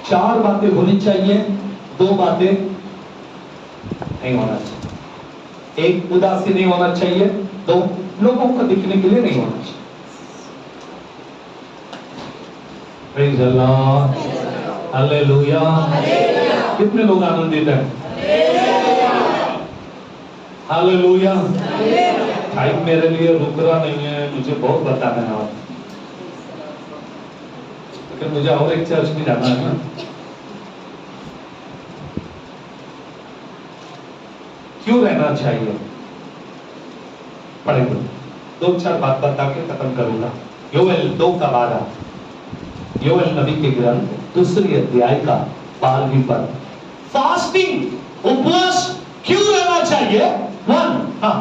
4 बातें होनी चाहिए, 2 बातें नहीं होना चाहिए। 1 उदासी नहीं होना चाहिए, 2 लोगों को दिखने के लिए नहीं होना चाहिए। Praise the Lord, hallelujah. कितने लोग आनंदित हैं? हालेलुया। टाइम मेरे लिए रुक रहा नहीं है, मुझे बहुत बताना है आप, लेकिन मुझे और एक चर्च में जाना है ना। क्यों रहना चाहिए, पढ़ेंगे। 2-4 बात बता के खत्म करूंगा। योएल 2:12, योएल नबी के ग्रंथ 2 अध्याय का 12वीं पद। फास्टिंग, उपवास क्यों रहना चाहिए? 1 हाँ,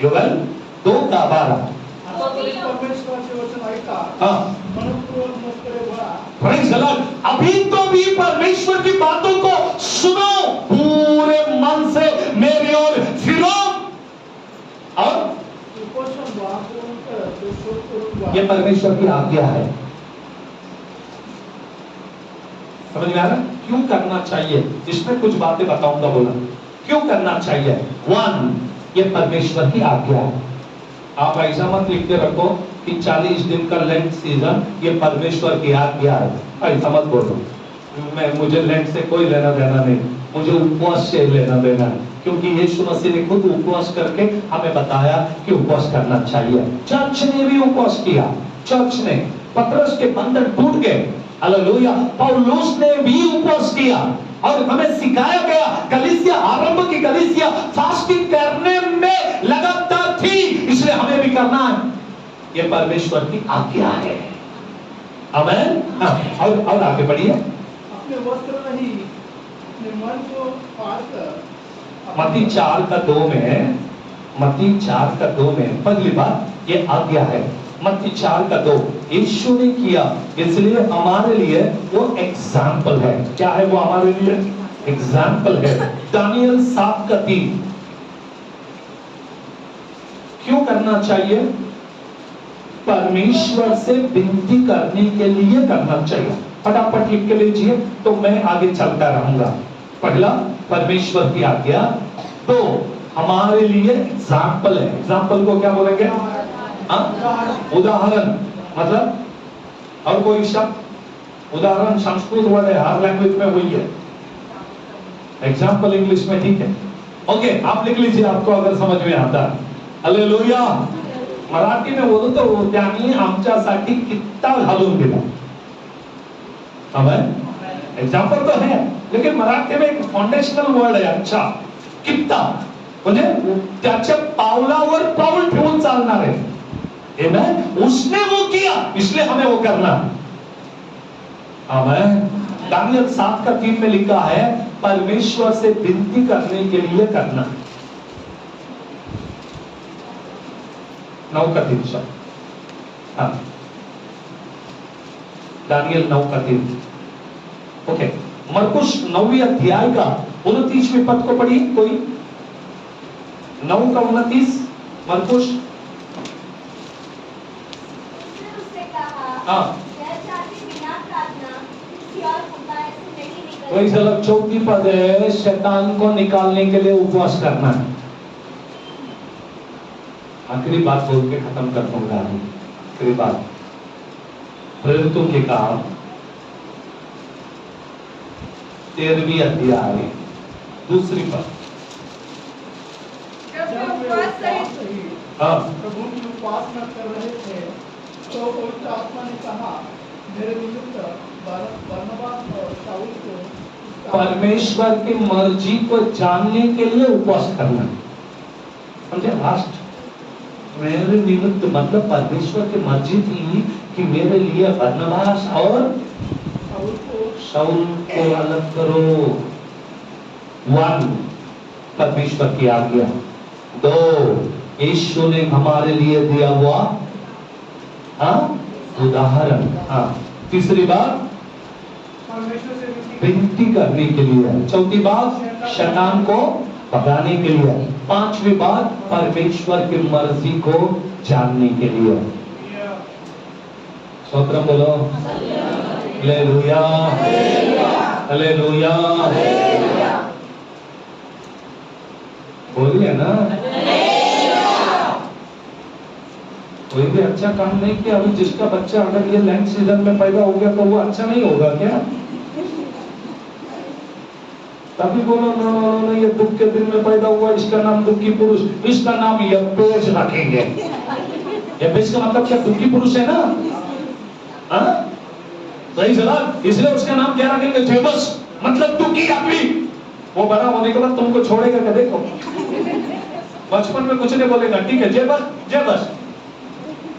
योएल 2:12। परमेश्वराचे वचन ऐका, हाँ, मनपूर्वक मजकडे वळा। Praise the Lord. अभी तो भी परमेश्वर की बातों को सुनो, पूरे मन से मेरी ओर फिरो, और उपोषण व्हा, पूर्ण कर, तो शोध करून व्हा। ये परमेश्वर की आज्ञा है। समझ में आ रहा? क्यों करना चाहिए, इसमें कुछ बातें बताऊंगा। बोला क्यों करना चाहिए। 1 ये परमेश्वर की आज्ञा है। आप ऐसा मत लिख के रखो कि 40 दिन का लेंट सीजन ये परमेश्वर की आज्ञा है, ऐसा मत बोलो। मुझे लेंट से कोई लेना देना नहीं, मुझे उपवास से लेना देना है, क्योंकि यीशु मसीह ने खुद उपवास करके हमें बताया कि उपवास करना चाहिए। चर्च ने भी उपवास किया, चर्च ने, पतरस के बंधन टूट गए, हालेलुया। पौलुस ने भी उपवास किया, और हमें सिखाया गया, कलीसिया, आरंभ की कलीसिया फास्टिंग करने में लगातार थी, इसलिए हमें भी करना है। ये परमेश्वर की आज्ञा है। आमीन। और आगे बढ़िए। अपने वस्त्र नहीं, अपने मन को पार कर। मत्ती 4:2 में, मत्ती 4:2 में पहली बात ये आज्ञा है। मत्ती 4:2 यीशु ने किया, इसलिए हमारे लिए वो एग्जाम्पल है। क्या है वो हमारे लिए? एग्जाम्पल है। दानियल 7:3 क्यों करना चाहिए? परमेश्वर से विनती करने के लिए करना चाहिए। फटाफट लिख के लीजिए तो मैं आगे चलता रहूंगा। पहला, परमेश्वर की आज्ञा। 2, हमारे लिए एग्जाम्पल है। एग्जाम्पल को क्या बोलेंगे? उदाहरण। मतलब और कोई शब्द? उदाहरण संस्कृत वर्ड है, हर लैंग्वेज में वही है। एग्जाम्पल इंग्लिश में ठीक है, ओके, आप लिख लीजिए आपको अगर समझ में आता है। हालेलुया। मराठी में बोलू तो त्यांनी आमच्यासाठी कित्ता घालून दिला। हमें एग्जाम्पल तो है, लेकिन मराठी में एक फाउंडेशनल वर्ड है, अच्छा, कित्ता, म्हणजे त्याच्या पावलावर पाऊल ठेवून चालणार है। आमेन। उसने वो किया, इसलिए हमें वो करना। आमेन। दानियल 7:3 में लिखा है परमेश्वर से विनती करने के लिए करना। 9:3 शब्द, हाँ, दानियल 9:3। ओके, मरकुश 9वें अध्याय का 29वें पद को पढ़िए कोई। 9:29 मरकुश। उसने कहा, हाँ, यह जाति बिना प्रार्थना किसी और उपाय से नहीं निकल वही सलग 4 पद है, शैतान को निकालने के लिए उपवास करना है। आखिरी बात बोल के खत्म कर दूंगा। आखिरी बात, प्रेरितों के काम 13वीं अध्याय 2 पद। जब वे जब वे उपवास उपवास सहित सहित हाँ, प्रभु की उपासना कर रहे थे तो पवित्र आत्मा ने कहा, मेरे निमित्त बरनबास और शाऊल को परमेश्वर की मर्जी को जानने के लिए उपवास करना। समझे? लास्ट मेरे निमित्त मतलब परमेश्वर की मर्जी थी कि मेरे लिए बरनबास और शाऊल को अलग करो। 1 परमेश्वर की आज्ञा। 2 यीशु ने हमारे लिए दिया हुआ हाँ उदाहरण। हाँ, तीसरी बात परमेश्वर से विनती करने के लिए। 4थी बात शैतान को भगाने के लिए। 5वीं बात परमेश्वर की मर्जी को जानने के लिए। स्तोत्रम बोलो, हालेलुया, हालेलुया, बोलिए ना। कोई भी अच्छा काम नहीं किया। अभी जिसका बच्चा अगर ये लैंड सीजन में पैदा हो गया तो वो अच्छा नहीं होगा क्या? तभी बोलो नो नो नो, ये दुख के दिन में पैदा हुआ, इसका नाम दुखी पुरुष, इसका नाम यब्बेस रखेंगे। यब्बेस का मतलब क्या? दुखी पुरुष है ना। हाँ, सही सलाह। इसलिए उसका नाम क्या रखेंगे? जेबस, मतलब दुखी आदमी। वो बड़ा होने के बाद तुमको छोड़ेगा क्या? देखो, बचपन में कुछ नहीं बोलेगा, ठीक है जेबस जेबस,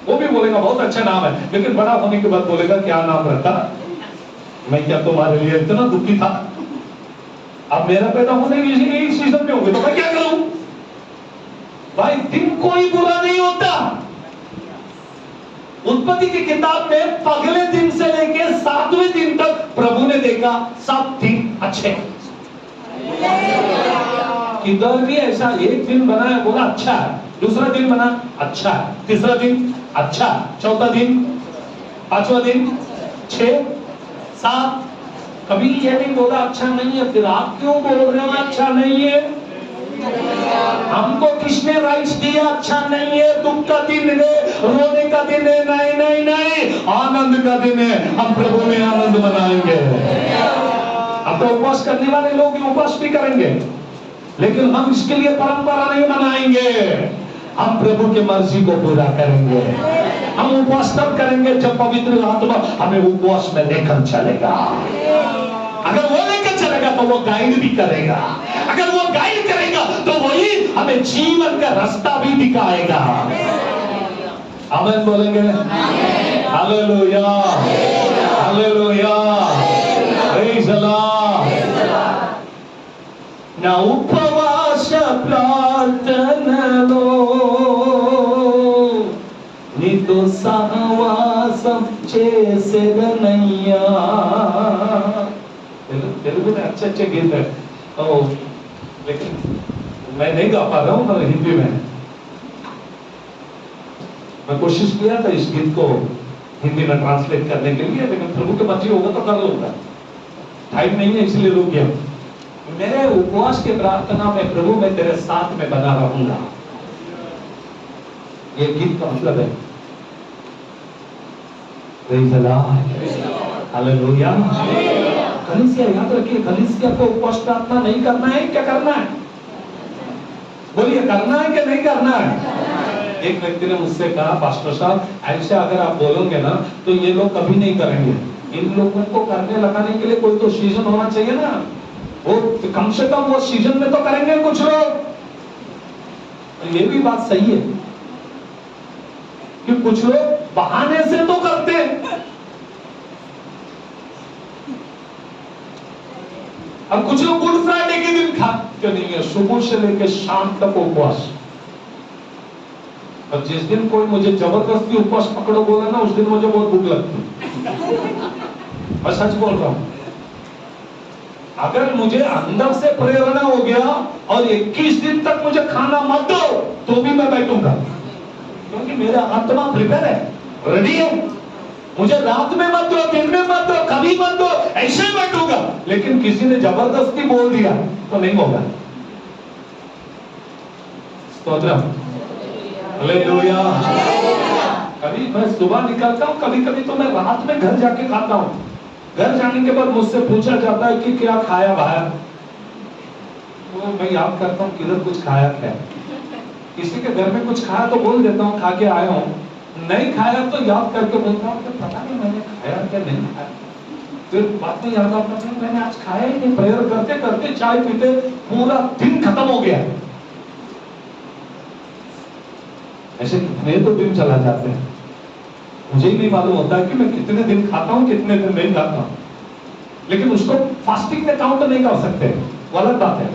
वो भी बोलेगा बहुत अच्छा नाम है, लेकिन बड़ा होने के बाद बोलेगा क्या नाम रखा? मैं क्या तुम्हारे लिए इतना दुखी था? अब मेरा पैदा होने की यही सीजन में होंगे तो मैं क्या करूं? भाई दिन कोई बुरा नहीं होता। उत्पत्ति की किताब में पहले दिन से लेके 7वें दिन तक प्रभु ने देखा सब दिन अच्छे। किधर भी ऐसा एक दिन बना है बोला अच्छा है, दूसरा दिन बना अच्छा है, तीसरा दिन अच्छा, चौथा दिन, 5वां दिन, 6, 7, कभी ये नहीं बोला अच्छा नहीं है। फिर आप क्यों बोल रहे हो अच्छा नहीं है? हमको किसने राइट्स दिया अच्छा नहीं है? दुख का दिन है, रोने का दिन है? नहीं नहीं नहीं, आनंद का दिन है। हम प्रभु में आनंद मनाएंगे। अब तो उपवास करने वाले लोग उपवास भी करेंगे, लेकिन हम इसके लिए परंपरा नहीं मनाएंगे। हम प्रभु की मर्जी को पूरा करेंगे। हम उपवास तब करेंगे जब पवित्र आत्मा हमें उपवास में लेकर चलेगा। अगर वो लेकर चलेगा तो वो गाइड भी करेगा। अगर वो गाइड करेगा तो वही हमें जीवन का रास्ता भी दिखाएगा। आमीन बोलेंगे? Hallelujah, hallelujah, praise the Lord. ना उपवास प्रार्थनलो నీతో సహవాసం చేసేదనయ్యా। तेलुगु में अच्छे अच्छे गीत है, लेकिन मैं नहीं गा पा रहा हूँ मतलब हिंदी में। मैं कोशिश किया था इस गीत को हिंदी में ट्रांसलेट करने के लिए, लेकिन प्रभु के मर्जी होगा तो कर लूंगा। टाइम नहीं है इसलिए रुक गया। मेरे उपवास की प्रार्थना में प्रभु मैं तेरे साथ में बना रहूंगा, ये गीत का मतलब है। Praise the Lord, hallelujah. कलीसिया याद रखिए, कलीसिया को उपवास प्रार्थना नहीं करना है, क्या करना है? बोलिए, करना है कि नहीं करना है? एक व्यक्ति ने मुझसे कहा, पास्टर साहब ऐसे अगर आप बोलोगे ना तो ये लोग कभी नहीं करेंगे। इन लोगों को करने लगाने के लिए कोई तो सीजन होना चाहिए ना। वो कम से कम वो सीजन में तो करेंगे कुछ लोग। ये भी बात सही है कि कुछ लोग बहाने से तो करते हैं। अब कुछ लोग गुड फ्राइडे के दिन खा क्यों नहीं है, सुबह से लेकर शाम तक उपवास। और जिस दिन कोई मुझे जबरदस्ती उपवास पकड़ो बोला ना, उस दिन मुझे बहुत भूख लगती। और सच बोल रहा हूं, अगर मुझे अंदर से प्रेरणा हो गया और 21 दिन तक मुझे खाना मत दो तो भी मैं बैठूंगा, क्योंकि मेरा आत्मा प्रिपेयर है, रेडी है। मुझे रात में मत दो, दिन में मत दो, कभी मत दो, ऐसे ही बैठूंगा। लेकिन किसी ने जबरदस्ती बोल दिया तो नहीं होगा। स्तोत्रम, हालेलुया। कभी मैं सुबह निकलता हूं, कभी कभी तो मैं रात में घर जाके खाता हूं। घर जाने के बाद मुझसे पूछा जाता है कि क्या खाया भाया, तो मैं याद करता हूँ किधर कुछ खाया क्या। किसी के घर में कुछ खाया तो बोल देता हूँ खा के आया हूँ, नहीं खाया तो याद करके बोलता हूँ कि पता नहीं मैंने खाया क्या नहीं खाया। फिर बाद में याद आता है मैंने आज खाया ही नहीं। प्रेयर करते करते चाय पीते पूरा दिन खत्म हो गया। ऐसे कितने तो दिन चला जाते हैं, मुझे ही नहीं मालूम होता है कि मैं कितने दिन खाता हूं, कितने दिन नहीं खाता हूं। लेकिन उसको फास्टिंग में काउंट नहीं कर सकते, गलत बात है।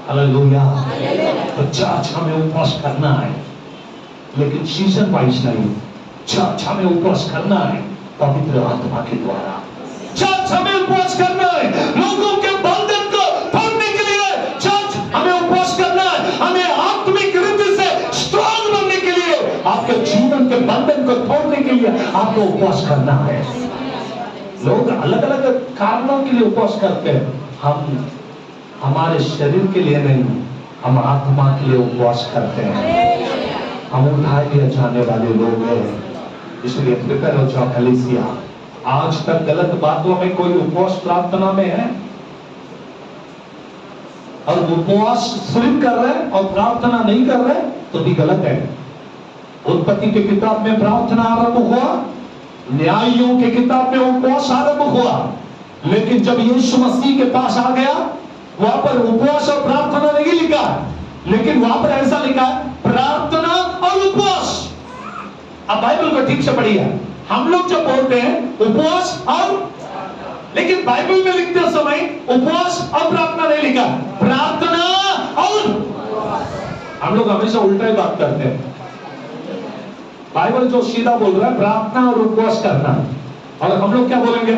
हालेलुया। तो चर्च हमें उपवास करना है, लेकिन सीजन वाइज नहीं। चर्च हमें उपवास करना है पवित्र आत्मा के द्वारा। चर्च हमें उपवास करना है लोगों के बंधन को तोड़ने के लिए। चर्च हमें उपवास करना है, हमें आत्मिक रीति से स्ट्रांग बनने के लिए, आपके जीवन के बंधन को तोड़ने के लिए आपको उपवास करना है। लोग अलग अलग कारणों के लिए उपवास करते हैं, हम हमारे शरीर के लिए नहीं, हम आत्मा के लिए उपवास करते हैं। हम उठाए दिए जाने वाले लोग हैं, इसलिए प्रिपेयर हो जाओ कलीसिया। आज तक गलत बातों में कोई उपवास प्रार्थना में है और उपवास सिर्फ कर रहे हैं और प्रार्थना नहीं कर रहे तो भी गलत है। उत्पत्ति की किताब में प्रार्थना आरंभ हुआ, न्यायियों की किताब में उपवास आरंभ हुआ, लेकिन जब यीशु मसीह के पास आ गया वहां पर उपवास और प्रार्थना नहीं लिखा, लेकिन वहां पर ऐसा लिखा है प्रार्थना और उपवास। अब बाइबल को ठीक से पढ़िए। हम लोग जब बोलते हैं उपवास और, लेकिन बाइबल में लिखते समय उपवास और प्रार्थना नहीं लिखा, प्रार्थना और। हम लोग हमेशा उल्टा ही बात करते हैं। बाइबल जो सीधा बोल रहा है प्रार्थना और उपवास करना, और हम लोग क्या बोलेंगे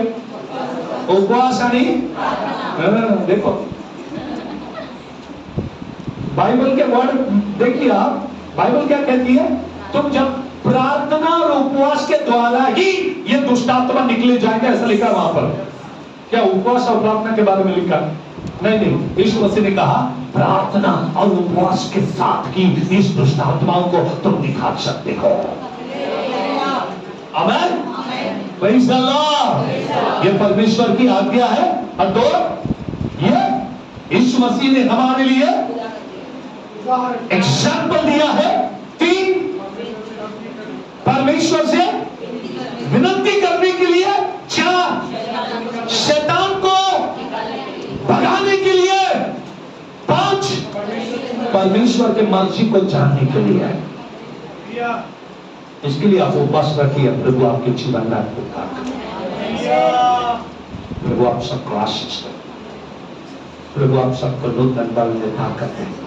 उपवास यानी देखो बाइबल के वर्ड देखिए आप, बाइबल क्या कहती है, तुम जब प्रार्थना और उपवास के द्वारा ही ये दुष्टात्मा निकले जाएंगे, ऐसा लिखा वहां पर। क्या उपवास और प्रार्थना के बारे में लिखा? नहीं नहीं, यीशु मसीह ने कहा प्रार्थना और उपवास के साथ ही इस दुष्टात्माओं को तुम निकाल सकते हो। आमीन, प्रेज़ द लॉर्ड। ये परमेश्वर की आज्ञा है। और दो, ये यीशु मसीह ने हमारे लिए एग्जाम्पल दिया है। तीन, परमेश्वर से विनती करने के लिए। चार, शैतान को भगाने के लिए। पांच, परमेश्वर के मर्जी को जानने के लिए। इसके लिए आप उपवास रखिए। प्रभु आपके जीवन में आपको ताकत, प्रभु आप सबको आशीष दे, प्रभु आप सबको नूतन बल में ताकत है।